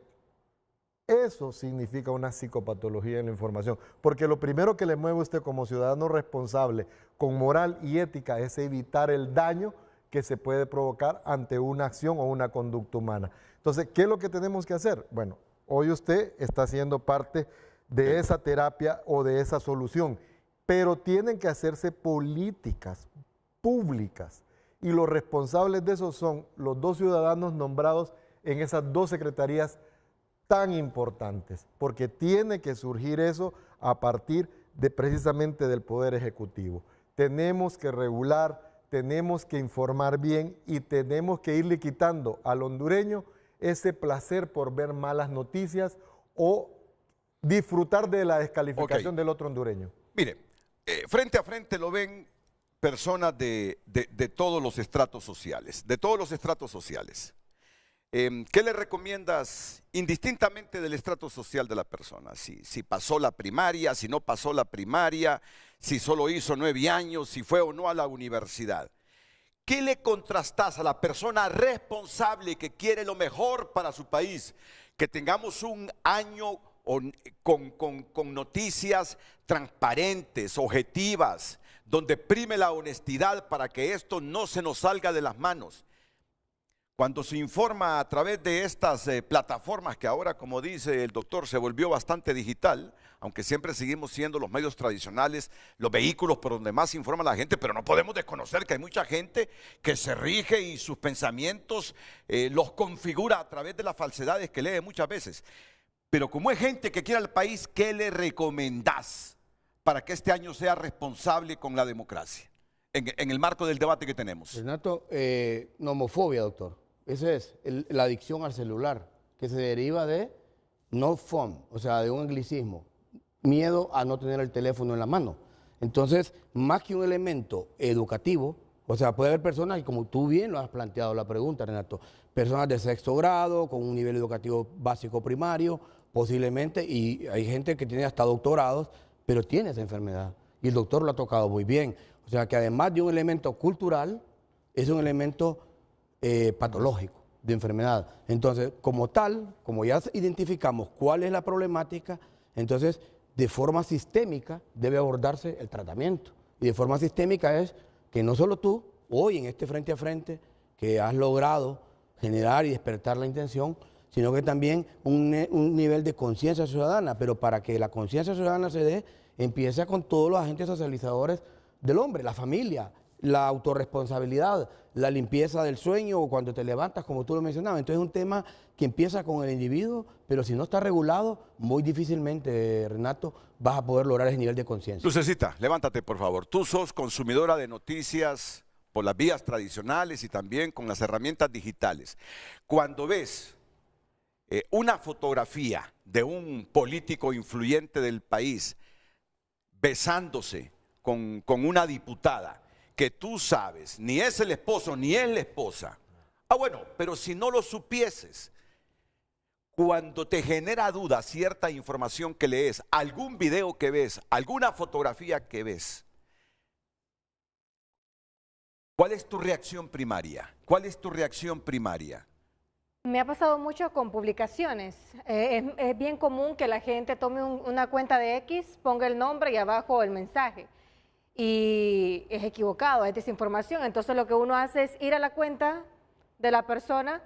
Eso significa una psicopatología en la información, porque lo primero que le mueve a usted como ciudadano responsable, con moral y ética, es evitar el daño que se puede provocar ante una acción o una conducta humana. Entonces, ¿qué es lo que tenemos que hacer? Bueno, hoy usted está siendo parte de esa terapia o de esa solución, pero tienen que hacerse políticas públicas y los responsables de eso son los dos ciudadanos nombrados en esas dos secretarías tan importantes, porque tiene que surgir eso a partir de precisamente del Poder Ejecutivo. Tenemos que regular, tenemos que informar bien y tenemos que irle quitando al hondureño ese placer por ver malas noticias o disfrutar de la descalificación del otro hondureño. Mire, frente a frente lo ven personas de todos los estratos sociales, ¿Qué le recomiendas indistintamente del estrato social de la persona? Si pasó la primaria, si no pasó la primaria, si solo hizo 9 años, si fue o no a la universidad. ¿Qué le contrastás a la persona responsable que quiere lo mejor para su país? Que tengamos un año con noticias transparentes, objetivas, donde prime la honestidad para que esto no se nos salga de las manos. Cuando se informa a través de estas plataformas que ahora, como dice el doctor, se volvió bastante digital, aunque siempre seguimos siendo los medios tradicionales, los vehículos por donde más se informa la gente, pero no podemos desconocer que hay mucha gente que se rige y sus pensamientos los configura a través de las falsedades que lee muchas veces. Pero como es gente que quiere al país, ¿qué le recomendás para que este año sea responsable con la democracia? En el marco del debate que tenemos. Renato, nomofobia, doctor. Esa es la adicción al celular, que se deriva de no phone, o sea, de un anglicismo, miedo a no tener el teléfono en la mano. Entonces, más que un elemento educativo, o sea, puede haber personas, y como tú bien lo has planteado la pregunta, Renato, personas de 6º grado, con un nivel educativo básico primario, posiblemente, y hay gente que tiene hasta doctorados, pero tiene esa enfermedad, y el doctor lo ha tocado muy bien. O sea, que además de un elemento cultural, es un elemento patológico de enfermedad. Entonces, como tal, como ya identificamos cuál es la problemática, entonces de forma sistémica debe abordarse el tratamiento. Y de forma sistémica es que no solo tú, hoy en este frente a frente que has logrado generar y despertar la intención, sino que también un nivel de conciencia ciudadana. Pero para que la conciencia ciudadana se dé, empieza con todos los agentes socializadores del hombre, la familia, la autorresponsabilidad, la limpieza del sueño o cuando te levantas, como tú lo mencionabas. Entonces es un tema que empieza con el individuo, pero si no está regulado, muy difícilmente, Renato, vas a poder lograr ese nivel de conciencia. Lucecita, levántate por favor. Tú sos consumidora de noticias por las vías tradicionales y también con las herramientas digitales. Cuando ves una fotografía de un político influyente del país besándose con una diputada, que tú sabes, ni es el esposo ni es la esposa. Bueno, pero si no lo supieses, cuando te genera duda cierta información que lees, algún video que ves, alguna fotografía que ves, ¿cuál es tu reacción primaria? ¿Cuál es tu reacción primaria? Me ha pasado mucho con publicaciones. Es bien común que la gente tome una cuenta de X, ponga el nombre y abajo el mensaje. Y es equivocado, es desinformación. Entonces lo que uno hace es ir a la cuenta de la persona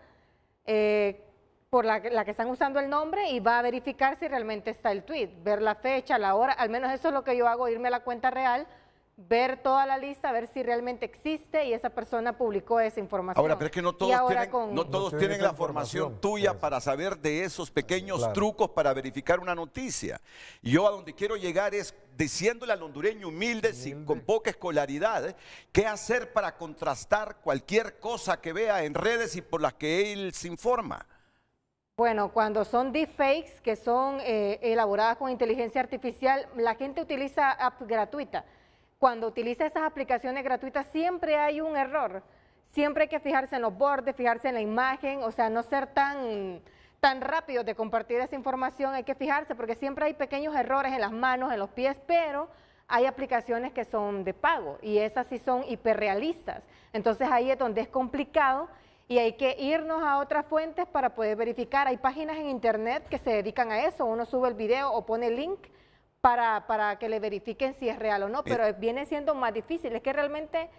por la que están usando el nombre y va a verificar si realmente está el tweet, ver la fecha, la hora. Al menos eso es lo que yo hago, irme a la cuenta real, ver toda la lista, ver si realmente existe y esa persona publicó esa información. Ahora, pero es que no todos tienen la formación tuya para saber de esos pequeños trucos para verificar una noticia. Y yo a donde quiero llegar es diciéndole al hondureño humilde, con poca escolaridad, qué hacer para contrastar cualquier cosa que vea en redes y por las que él se informa. Bueno, cuando son deepfakes, que son elaboradas con inteligencia artificial, la gente utiliza apps gratuitas. Cuando utiliza esas aplicaciones gratuitas siempre hay un error. Siempre hay que fijarse en los bordes, fijarse en la imagen, o sea, no ser tan rápido de compartir esa información. Hay que fijarse porque siempre hay pequeños errores en las manos, en los pies, pero hay aplicaciones que son de pago y esas sí son hiperrealistas. Entonces ahí es donde es complicado y hay que irnos a otras fuentes para poder verificar. Hay páginas en internet que se dedican a eso. Uno sube el video o pone el link para que le verifiquen si es real o no, pero viene siendo más difícil. Es que realmente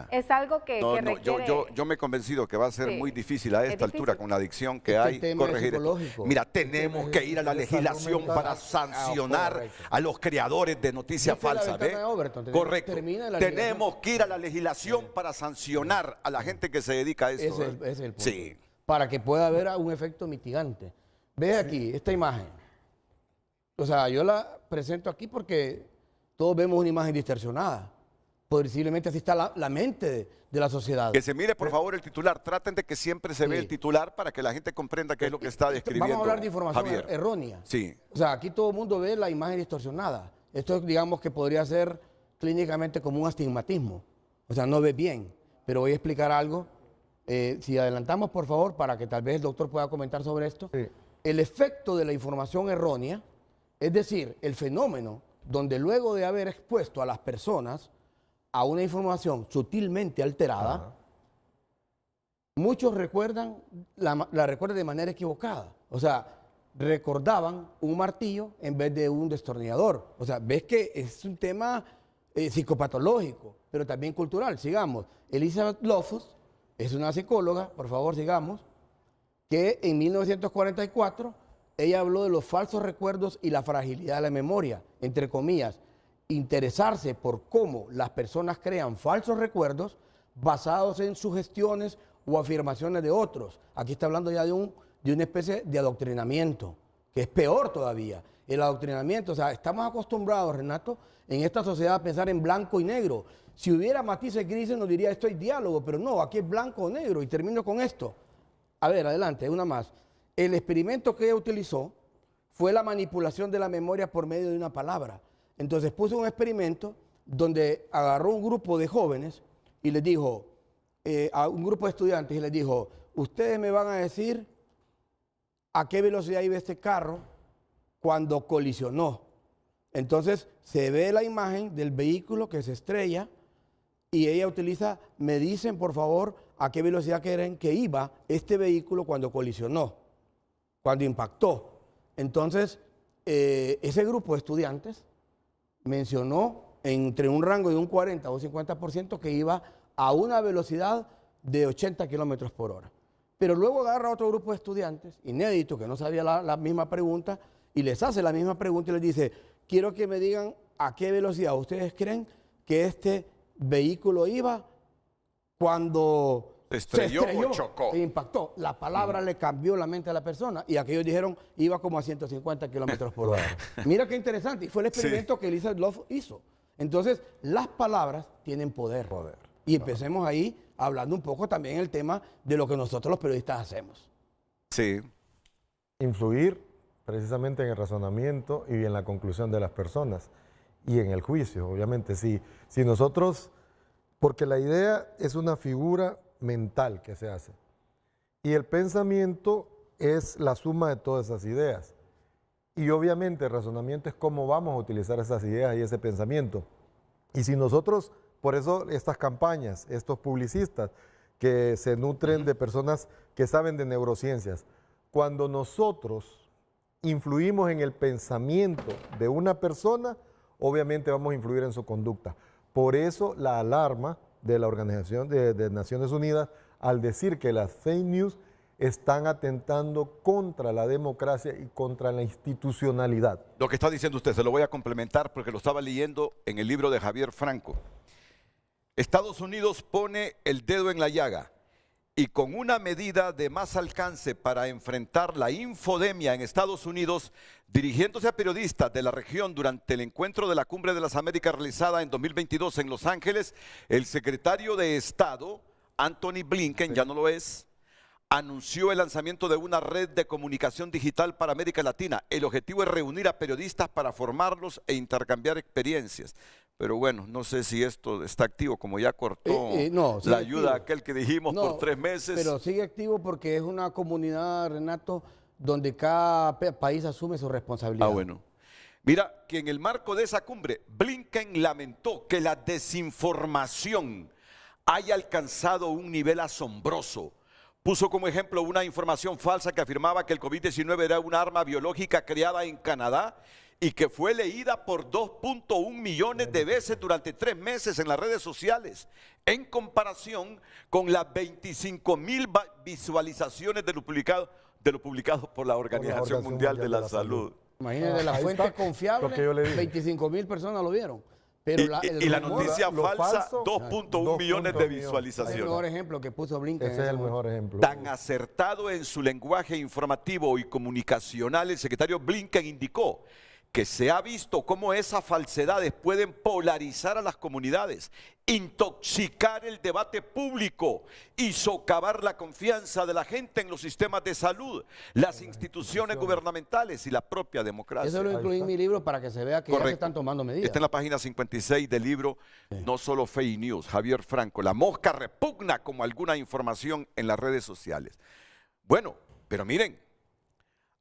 es algo que requiere... Yo me he convencido que va a ser muy difícil a esta altura, con la adicción que hay, corregir esto. Mira, tenemos que ir a la legislación para sancionar a los creadores de noticias falsas. Correcto. Tenemos que ir a la legislación para sancionar a la gente que se dedica a esto. Ese es el punto. Sí. Para que pueda haber un efecto mitigante. Ve aquí, esta imagen. O sea, yo la presento aquí porque todos vemos una imagen distorsionada. Posiblemente así está la mente de la sociedad. Que se mire, por favor, el titular. Traten de que siempre se vea el titular para que la gente comprenda qué es lo que está describiendo. Vamos a hablar de información errónea. Sí. O sea, aquí todo el mundo ve la imagen distorsionada. Esto, digamos, que podría ser clínicamente como un astigmatismo. O sea, no ve bien. Pero voy a explicar algo. Si adelantamos, por favor, para que tal vez el doctor pueda comentar sobre esto. Sí. El efecto de la información errónea, es decir, el fenómeno donde luego de haber expuesto a las personas a una información sutilmente alterada, muchos recuerdan, la recuerdan de manera equivocada. O sea, recordaban un martillo en vez de un destornillador. O sea, ves que es un tema psicopatológico, pero también cultural. Sigamos. Elizabeth Loftus es una psicóloga, por favor, sigamos, que en 1944... ella habló de los falsos recuerdos y la fragilidad de la memoria, entre comillas, interesarse por cómo las personas crean falsos recuerdos basados en sugestiones o afirmaciones de otros. Aquí está hablando ya de una especie de adoctrinamiento, que es peor todavía. El adoctrinamiento, o sea, estamos acostumbrados, Renato, en esta sociedad a pensar en blanco y negro. Si hubiera matices grises nos diría esto es diálogo, pero no, aquí es blanco o negro y termino con esto. A ver, adelante, una más. El experimento que ella utilizó fue la manipulación de la memoria por medio de una palabra. Entonces puso un experimento donde agarró un grupo de jóvenes y les dijo, a un grupo de estudiantes y les dijo, ustedes me van a decir a qué velocidad iba este carro cuando colisionó. Entonces se ve la imagen del vehículo que se estrella y ella utiliza, me dicen por favor a qué velocidad creen que iba este vehículo cuando colisionó, cuando impactó. Entonces, ese grupo de estudiantes mencionó entre un rango de un 40 o un 50% que iba a una velocidad de 80 kilómetros por hora. Pero luego agarra a otro grupo de estudiantes, inédito, que no sabía la misma pregunta, y les hace la misma pregunta y les dice, quiero que me digan a qué velocidad ustedes creen que este vehículo iba cuando se estrelló o chocó. E impactó. La palabra le cambió la mente a la persona y aquellos dijeron iba como a 150 kilómetros por hora. Mira qué interesante. Y fue el experimento que Elizabeth Love hizo. Entonces, las palabras tienen poder. Y empecemos ahí hablando un poco también el tema de lo que nosotros los periodistas hacemos. Sí. Influir precisamente en el razonamiento y en la conclusión de las personas y en el juicio, obviamente. Si nosotros, porque la idea es una figura mental que se hace y el pensamiento es la suma de todas esas ideas. Y obviamente el razonamiento es cómo vamos a utilizar esas ideas y ese pensamiento. Y si nosotros, por eso estas campañas, estos publicistas que se nutren de personas que saben de neurociencias, cuando nosotros influimos en el pensamiento de una persona, obviamente vamos a influir en su conducta. Por eso la alarma de la Organización de Naciones Unidas al decir que las fake news están atentando contra la democracia y contra la institucionalidad. Lo que está diciendo usted, se lo voy a complementar porque lo estaba leyendo en el libro de Javier Franco. Estados Unidos pone el dedo en la llaga y con una medida de más alcance para enfrentar la infodemia en Estados Unidos, dirigiéndose a periodistas de la región durante el encuentro de la Cumbre de las Américas realizada en 2022 en Los Ángeles, el secretario de Estado, Anthony Blinken, ya no lo es, anunció el lanzamiento de una red de comunicación digital para América Latina. El objetivo es reunir a periodistas para formarlos e intercambiar experiencias. Pero bueno, no sé si esto está activo, como ya cortó la ayuda a aquel que dijimos por 3 meses. Pero sigue activo porque es una comunidad, Renato, donde cada país asume su responsabilidad. Ah, bueno. Mira, que en el marco de esa cumbre, Blinken lamentó que la desinformación haya alcanzado un nivel asombroso. Puso como ejemplo una información falsa que afirmaba que el COVID-19 era una arma biológica creada en Canadá y que fue leída por 2.1 millones de veces durante 3 meses en las redes sociales, en comparación con las 25,000 visualizaciones de lo publicado por la Organización Mundial de la Salud. Imagínate, la fuente confiable, 25,000 personas lo vieron. Pero y la noticia falsa, 2.1 millones de visualizaciones. Es el mejor ejemplo que puso Blinken. Ese es el mejor ejemplo. Tan acertado en su lenguaje informativo y comunicacional, el secretario Blinken indicó que se ha visto cómo esas falsedades pueden polarizar a las comunidades, intoxicar el debate público y socavar la confianza de la gente en los sistemas de salud, las instituciones gubernamentales y la propia democracia. Eso lo incluí en mi libro para que se vea que ya se están tomando medidas. Está en la página 56 del libro No Solo Fake News, Javier Franco. La mosca repugna como alguna información en las redes sociales. Bueno, pero miren,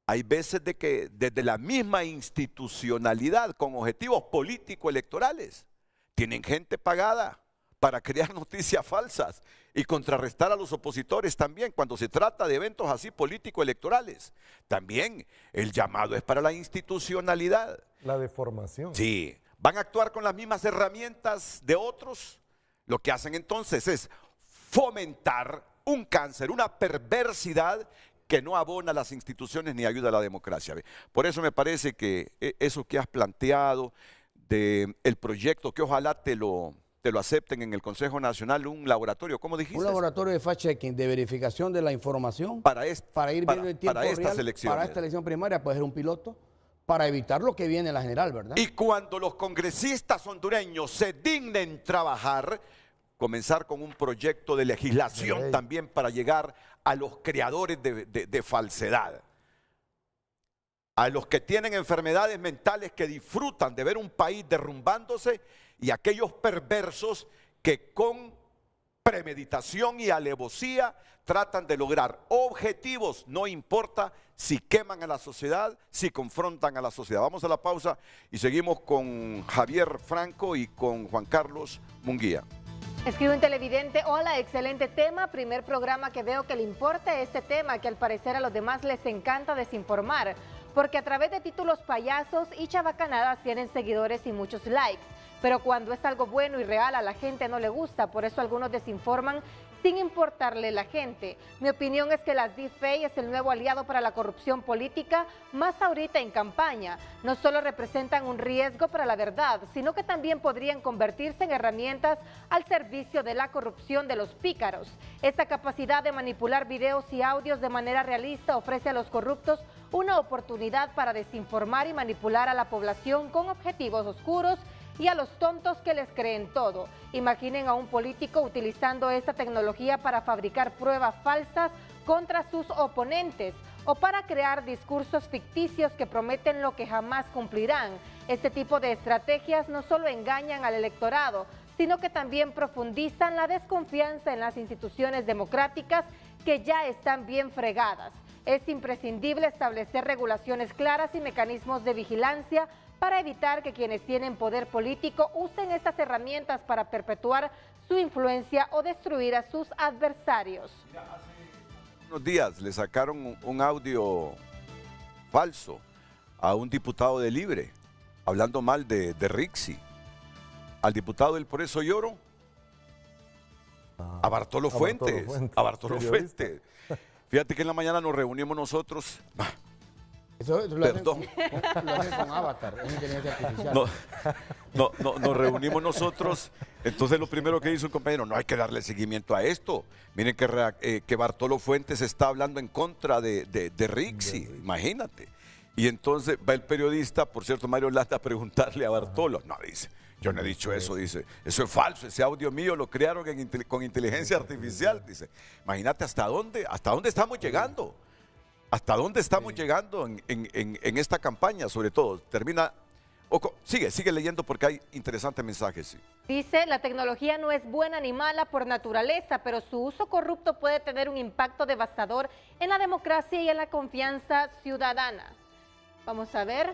hay veces de que desde la misma institucionalidad, con objetivos político-electorales, tienen gente pagada para crear noticias falsas y contrarrestar a los opositores también cuando se trata de eventos así político-electorales. También el llamado es para la institucionalidad. La deformación. Sí, van a actuar con las mismas herramientas de otros. Lo que hacen entonces es fomentar un cáncer, una perversidad que no abona a las instituciones ni ayuda a la democracia. Por eso me parece que eso que has planteado del proyecto, que ojalá te lo acepten en el Consejo Nacional, un laboratorio, ¿cómo dijiste? Un laboratorio de fact-checking, de verificación de la información para ir viendo el tiempo estas real, elecciones. para esta elección primaria, puede ser un piloto, para evitar lo que viene en la general, ¿verdad? Y cuando los congresistas hondureños se dignen trabajar, comenzar con un proyecto de legislación también para llegar a los creadores de falsedad, a los que tienen enfermedades mentales que disfrutan de ver un país derrumbándose y aquellos perversos que con premeditación y alevosía tratan de lograr objetivos, no importa si queman a la sociedad, si confrontan a la sociedad. Vamos a la pausa y seguimos con Javier Franco y con Juan Carlos Munguía. Escribe un televidente: hola, excelente tema, primer programa que veo que le importa este tema, que al parecer a los demás les encanta desinformar, porque a través de títulos payasos y chabacanadas tienen seguidores y muchos likes, pero cuando es algo bueno y real a la gente no le gusta, por eso algunos desinforman sin importarle la gente. Mi opinión es que las deepfake es el nuevo aliado para la corrupción política, más ahorita en campaña. No solo representan un riesgo para la verdad, sino que también podrían convertirse en herramientas al servicio de la corrupción de los pícaros. Esta capacidad de manipular videos y audios de manera realista ofrece a los corruptos una oportunidad para desinformar y manipular a la población con objetivos oscuros y a los tontos que les creen todo. Imaginen a un político utilizando esta tecnología para fabricar pruebas falsas contra sus oponentes o para crear discursos ficticios que prometen lo que jamás cumplirán. Este tipo de estrategias no solo engañan al electorado, sino que también profundizan la desconfianza en las instituciones democráticas que ya están bien fregadas. Es imprescindible establecer regulaciones claras y mecanismos de vigilancia para evitar que quienes tienen poder político usen estas herramientas para perpetuar su influencia o destruir a sus adversarios. Hace unos días le sacaron un audio falso a un diputado de Libre, hablando mal de Rixi. Al diputado del Por Eso Lloro, a Bartolo Fuentes. A Bartolo Fuentes. Fíjate que en la mañana nos reunimos nosotros. Eso lo Perdón. lo hacen con Avatar, es inteligencia artificial. Nos reunimos nosotros. Entonces lo primero que hizo un compañero, no hay que darle seguimiento a esto. Miren que Bartolo Fuentes está hablando en contra de Rixi, imagínate. Y entonces va el periodista, por cierto, Mario Landa, a preguntarle a Bartolo. No, dice, yo no he dicho eso, dice, eso es falso, ese audio mío lo crearon con inteligencia artificial, dice. Imagínate hasta dónde estamos llegando. ¿Hasta dónde estamos llegando en esta campaña, sobre todo? Termina, sigue leyendo porque hay interesantes mensajes. Sí. Dice, la tecnología no es buena ni mala por naturaleza, pero su uso corrupto puede tener un impacto devastador en la democracia y en la confianza ciudadana. Vamos a ver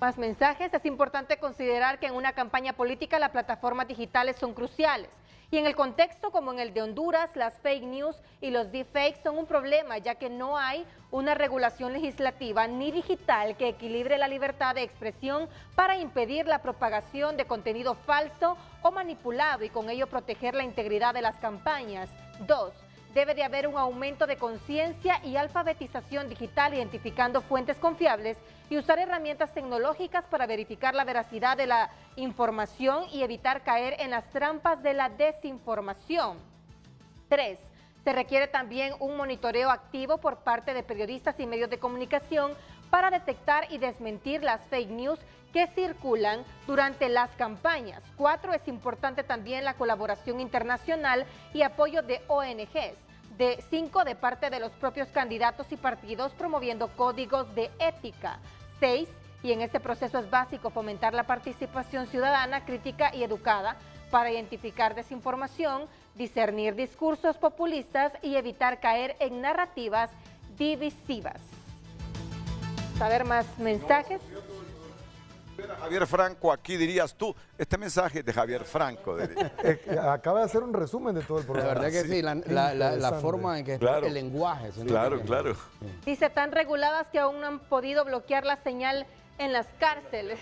más mensajes. Es importante considerar que en una campaña política las plataformas digitales son cruciales. Y en el contexto como en el de Honduras, las fake news y los deepfakes son un problema, ya que no hay una regulación legislativa ni digital que equilibre la libertad de expresión para impedir la propagación de contenido falso o manipulado y con ello proteger la integridad de las campañas. 2. Debe de haber un aumento de conciencia y alfabetización digital identificando fuentes confiables y usar herramientas tecnológicas para verificar la veracidad de la información y evitar caer en las trampas de la desinformación. 3. Se requiere también un monitoreo activo por parte de periodistas y medios de comunicación para detectar y desmentir las fake news que circulan durante las campañas. 4. Es importante también la colaboración internacional y apoyo de ONGs. 5. De parte de los propios candidatos y partidos promoviendo códigos de ética. 6. Y en este proceso es básico fomentar la participación ciudadana, crítica y educada para identificar desinformación, discernir discursos populistas y evitar caer en narrativas divisivas. A ver más mensajes. Javier Franco, aquí dirías tú, este mensaje es de Javier Franco. Acaba de hacer un resumen de todo el programa. La verdad que sí, la forma en que claro, el lenguaje. Claro. Dice, tan reguladas que aún no han podido bloquear la señal en las cárceles.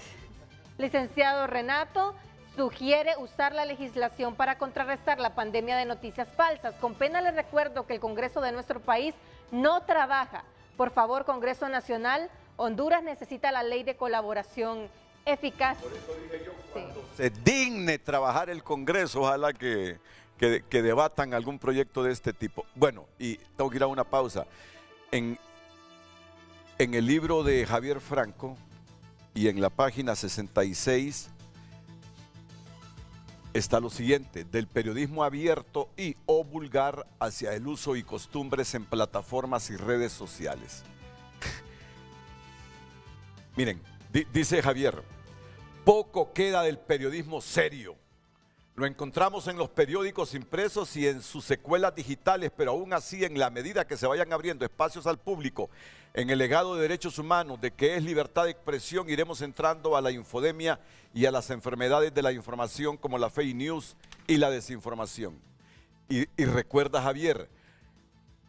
Licenciado Renato sugiere usar la legislación para contrarrestar la pandemia de noticias falsas. Con pena les recuerdo que el Congreso de nuestro país no trabaja. Por favor, Congreso Nacional, Honduras necesita la ley de colaboración eficaz. Por eso dije yo, cuando se digne trabajar el Congreso, ojalá que debatan algún proyecto de este tipo. Bueno, y tengo que ir a una pausa. En el libro de Javier Franco y en la página 66 está lo siguiente: del periodismo abierto y o vulgar hacia el uso y costumbres en plataformas y redes sociales. Miren, dice Javier, poco queda del periodismo serio. Lo encontramos en los periódicos impresos y en sus secuelas digitales, pero aún así, en la medida que se vayan abriendo espacios al público en el legado de derechos humanos, de que es libertad de expresión, iremos entrando a la infodemia y a las enfermedades de la información como la fake news y la desinformación. Y recuerda, Javier,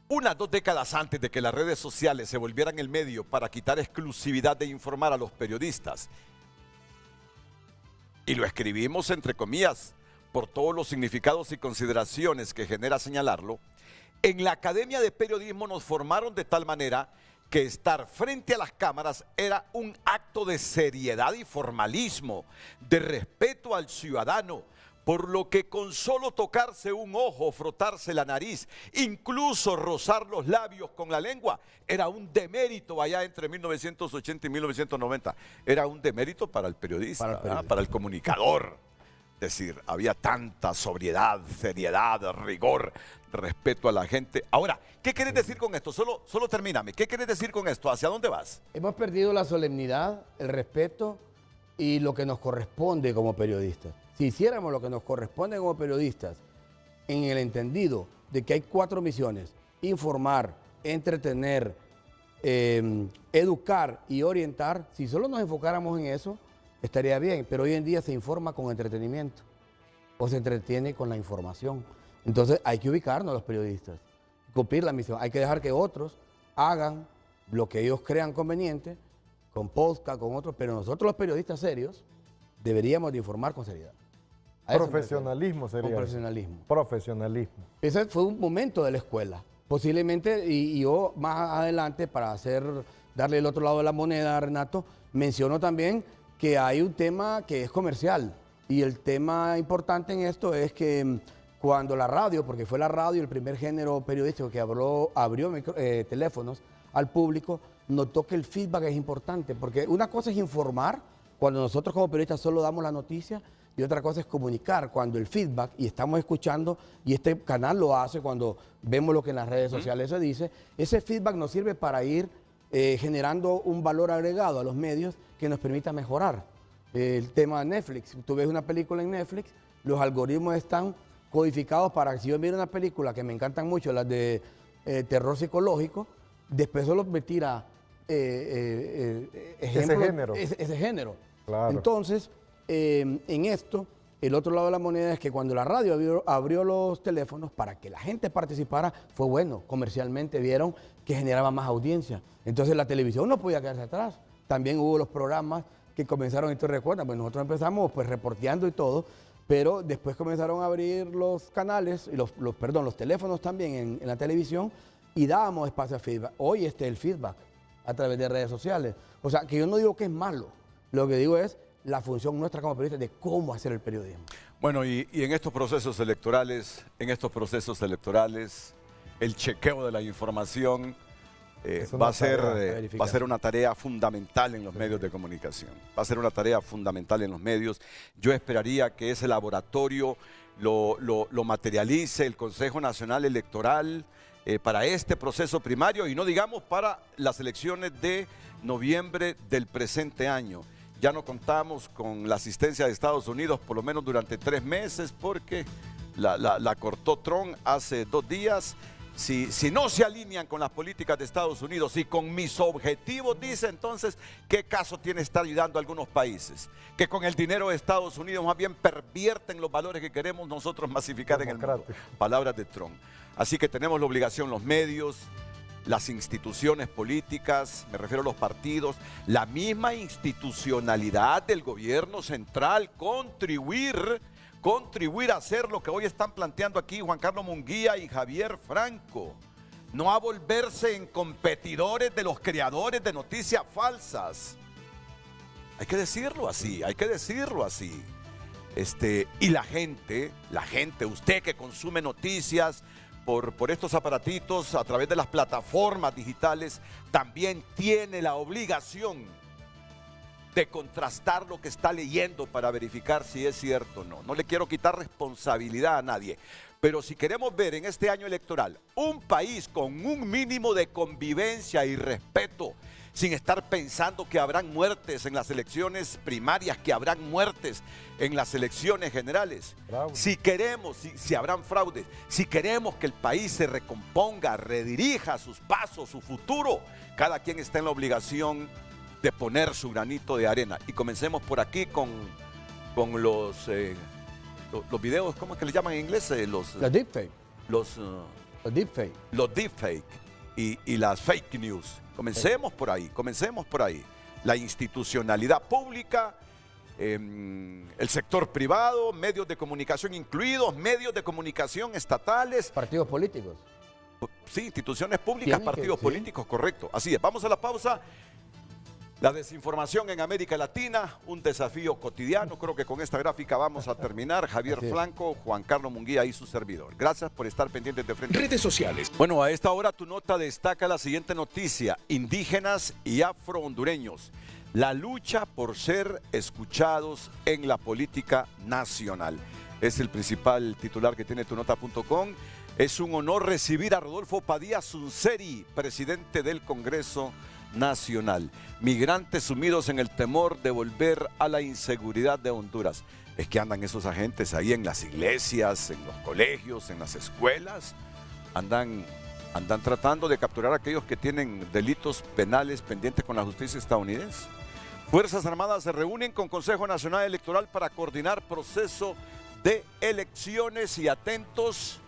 unas 2 décadas antes de que las redes sociales se volvieran el medio para quitar exclusividad de informar a los periodistas y lo escribimos entre comillas por todos los significados y consideraciones que genera señalarlo, en la Academia de Periodismo nos formaron de tal manera que estar frente a las cámaras era un acto de seriedad y formalismo, de respeto al ciudadano, por lo que con solo tocarse un ojo, frotarse la nariz, incluso rozar los labios con la lengua, era un demérito allá entre 1980 y 1990. Era un demérito para el periodista, para el comunicador. Es decir, había tanta sobriedad, seriedad, rigor, respeto a la gente. Ahora, ¿qué quieres decir con esto? Solo termíname. ¿Qué quieres decir con esto? ¿Hacia dónde vas? Hemos perdido la solemnidad, el respeto y lo que nos corresponde como periodistas. Si hiciéramos lo que nos corresponde como periodistas, en el entendido de que hay 4 misiones: informar, entretener, educar y orientar, si solo nos enfocáramos en eso, estaría bien. Pero hoy en día se informa con entretenimiento o se entretiene con la información. Entonces hay que ubicarnos los periodistas, cumplir la misión. Hay que dejar que otros hagan lo que ellos crean conveniente, con podcast, con otros, pero nosotros los periodistas serios deberíamos de informar con seriedad. Profesionalismo sería. Con profesionalismo. Profesionalismo. Ese fue un momento de la escuela. Posiblemente, y yo más adelante, para darle el otro lado de la moneda a Renato, menciono también que hay un tema que es comercial. Y el tema importante en esto es que cuando la radio, porque fue la radio el primer género periodístico que abrió teléfonos al público, notó que el feedback es importante. Porque una cosa es informar, cuando nosotros como periodistas solo damos la noticia, y otra cosa es comunicar cuando el feedback, y estamos escuchando, y este canal lo hace cuando vemos lo que en las redes sociales se dice, ese feedback nos sirve para ir generando un valor agregado a los medios que nos permita mejorar. El tema de Netflix, tú ves una película en Netflix, los algoritmos están codificados para que si yo miro una película que me encantan mucho, las de terror psicológico, después solo me tira ejemplos, ese género. Claro. Entonces, en esto, el otro lado de la moneda es que cuando la radio abrió los teléfonos para que la gente participara, fue bueno. Comercialmente vieron que generaba más audiencia. Entonces la televisión no podía quedarse atrás. También hubo los programas que comenzaron, y tú recuerdas, pues nosotros empezamos pues reporteando y todo, pero después comenzaron a abrir los canales, y los teléfonos también en la televisión, y dábamos espacio a feedback. Hoy el feedback a través de redes sociales. O sea, que yo no digo que es malo, lo que digo es la función nuestra como periodistas de cómo hacer el periodismo. Bueno, y en estos procesos electorales, el chequeo de la información va a ser una tarea fundamental en los medios de comunicación. Va a ser una tarea fundamental en los medios. Yo esperaría que ese laboratorio lo materialice el Consejo Nacional Electoral para este proceso primario, y no digamos para las elecciones de noviembre del presente año. Ya no contamos con la asistencia de Estados Unidos por lo menos durante 3 meses, porque la cortó Trump hace 2 días. Si no se alinean con las políticas de Estados Unidos y con mis objetivos, dice, entonces, ¿qué caso tiene estar ayudando a algunos países que con el dinero de Estados Unidos más bien pervierten los valores que queremos nosotros masificar en el mundo? Palabras de Trump. Así que tenemos la obligación, los medios, las instituciones políticas, me refiero a los partidos, la misma institucionalidad del gobierno central, contribuir a hacer lo que hoy están planteando aquí Juan Carlos Munguía y Javier Franco. No a volverse en competidores de los creadores de noticias falsas. Hay que decirlo así, y la gente, usted que consume noticias por estos aparatitos a través de las plataformas digitales, también tiene la obligación de contrastar lo que está leyendo para verificar si es cierto o no. No le quiero quitar responsabilidad a nadie, pero si queremos ver en este año electoral un país con un mínimo de convivencia y respeto, sin estar pensando que habrán muertes en las elecciones primarias, que habrán muertes en las elecciones generales. Fraude. Si queremos, si habrán fraudes, si queremos que el país se recomponga, redirija sus pasos, su futuro, cada quien está en la obligación de poner su granito de arena. Y comencemos por aquí con los videos, ¿cómo es que le llaman en inglés? Los deepfake. Los deepfake y las fake news. Comencemos por ahí. La institucionalidad pública el sector privado, medios de comunicación incluidos, medios de comunicación estatales. Partidos políticos. Sí, instituciones públicas, partidos políticos, correcto. Así es, vamos a la pausa. La desinformación en América Latina, un desafío cotidiano. Creo que con esta gráfica vamos a terminar. Javier Franco, Juan Carlos Munguía y su servidor. Gracias por estar pendientes de Frente. Redes sociales. Bueno, a esta hora tu nota destaca la siguiente noticia. Indígenas y afrohondureños. La lucha por ser escuchados en la política nacional. Es el principal titular que tiene tunota.com. Es un honor recibir a Rodolfo Padilla Sunseri, presidente del Congreso Nacional. Migrantes sumidos en el temor de volver a la inseguridad de Honduras. Es que andan esos agentes ahí en las iglesias, en los colegios, en las escuelas. Andan tratando de capturar a aquellos que tienen delitos penales pendientes con la justicia estadounidense. Fuerzas Armadas se reúnen con Consejo Nacional Electoral para coordinar proceso de elecciones y atentos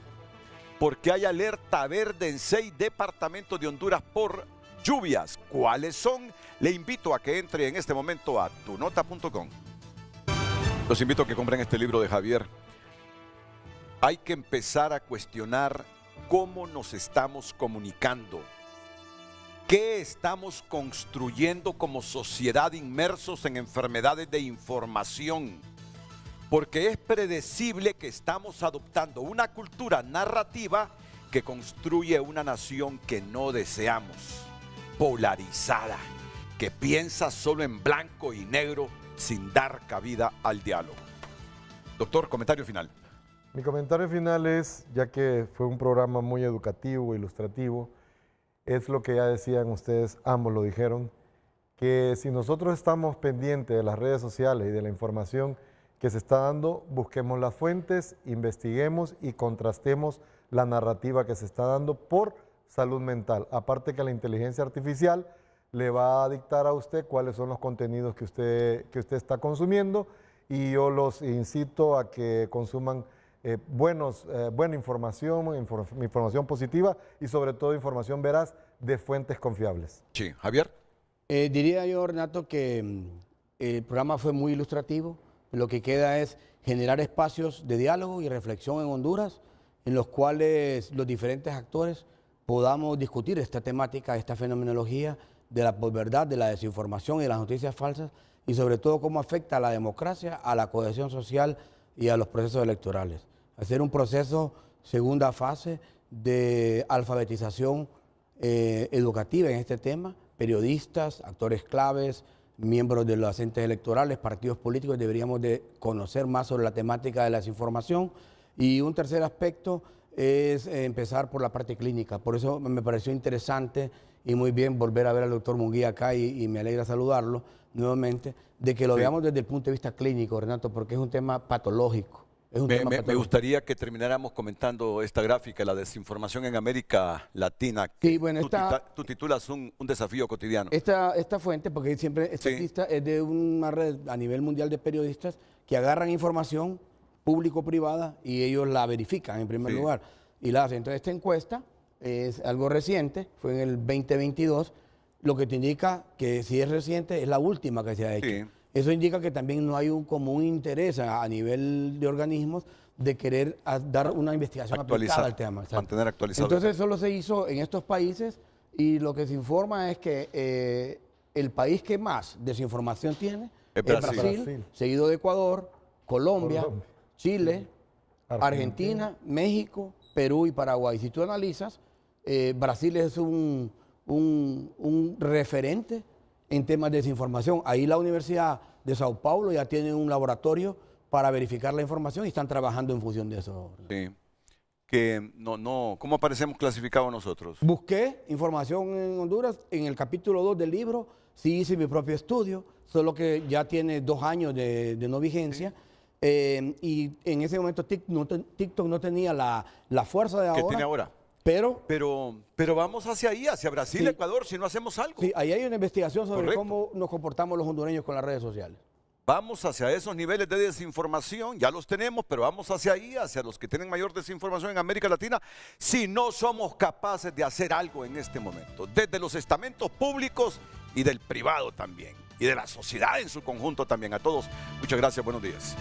porque hay alerta verde en 6 departamentos de Honduras por lluvias. ¿Cuáles son? Le invito a que entre en este momento a tunota.com. Los invito a que compren este libro de Javier. Hay que empezar a cuestionar cómo nos estamos comunicando. ¿Qué estamos construyendo como sociedad inmersos en enfermedades de información? Porque es predecible que estamos adoptando una cultura narrativa que construye una nación que no deseamos, polarizada, que piensa solo en blanco y negro sin dar cabida al diálogo. Doctor, comentario final. Mi comentario final es, ya que fue un programa muy educativo, ilustrativo, es lo que ya decían ustedes, ambos lo dijeron, que si nosotros estamos pendientes de las redes sociales y de la información que se está dando, busquemos las fuentes, investiguemos y contrastemos la narrativa que se está dando por salud mental. Aparte que la inteligencia artificial le va a dictar a usted cuáles son los contenidos que usted está consumiendo, y yo los incito a que consuman buena información positiva y sobre todo información veraz de fuentes confiables. Sí, Javier. Diría yo, Renato, que el programa fue muy ilustrativo. Lo que queda es generar espacios de diálogo y reflexión en Honduras, en los cuales los diferentes actores podamos discutir esta temática, esta fenomenología de la posverdad, de la desinformación y de las noticias falsas, y sobre todo cómo afecta a la democracia, a la cohesión social y a los procesos electorales. Hacer un proceso, segunda fase, de alfabetización educativa en este tema. Periodistas, actores claves, miembros de los entes electorales, partidos políticos, deberíamos de conocer más sobre la temática de la desinformación. Y un tercer aspecto es empezar por la parte clínica. Por eso me pareció interesante y muy bien volver a ver al doctor Munguía acá, y me alegra saludarlo nuevamente, de que lo veamos desde el punto de vista clínico, Renato, porque es un tema patológico. Me gustaría que termináramos comentando esta gráfica, la desinformación en América Latina. Sí, bueno, tú titulas un desafío cotidiano. Esta fuente, porque siempre esta lista es de una red a nivel mundial de periodistas que agarran información público-privada y ellos la verifican en primer lugar y la hacen. Entonces esta encuesta es algo reciente, fue en el 2022, lo que te indica que si es reciente es la última que se ha hecho. Sí. Eso indica que también no hay un común interés a nivel de organismos de querer dar una investigación aplicada al tema. Mantener actualizado. Entonces solo se hizo en estos países, y lo que se informa es que el país que más desinformación tiene es Brasil, seguido de Ecuador, Colombia, Chile, Argentina, México, Perú y Paraguay. Si tú analizas, Brasil es un referente en temas de desinformación. Ahí la Universidad de Sao Paulo ya tiene un laboratorio para verificar la información y están trabajando en función de eso. Sí. ¿Cómo aparecemos clasificados nosotros? Busqué información en Honduras, en el capítulo 2 del libro, sí hice mi propio estudio, solo que ya tiene 2 años de no vigencia. Y en ese momento TikTok no tenía la fuerza de ahora. ¿Qué tiene ahora? Pero vamos hacia ahí, hacia Brasil, Ecuador, si no hacemos algo. Sí, ahí hay una investigación sobre cómo nos comportamos los hondureños con las redes sociales. Vamos hacia esos niveles de desinformación, ya los tenemos, pero vamos hacia ahí, hacia los que tienen mayor desinformación en América Latina, si no somos capaces de hacer algo en este momento, desde los estamentos públicos y del privado también. y de la sociedad en su conjunto también. A todos, muchas gracias, buenos días.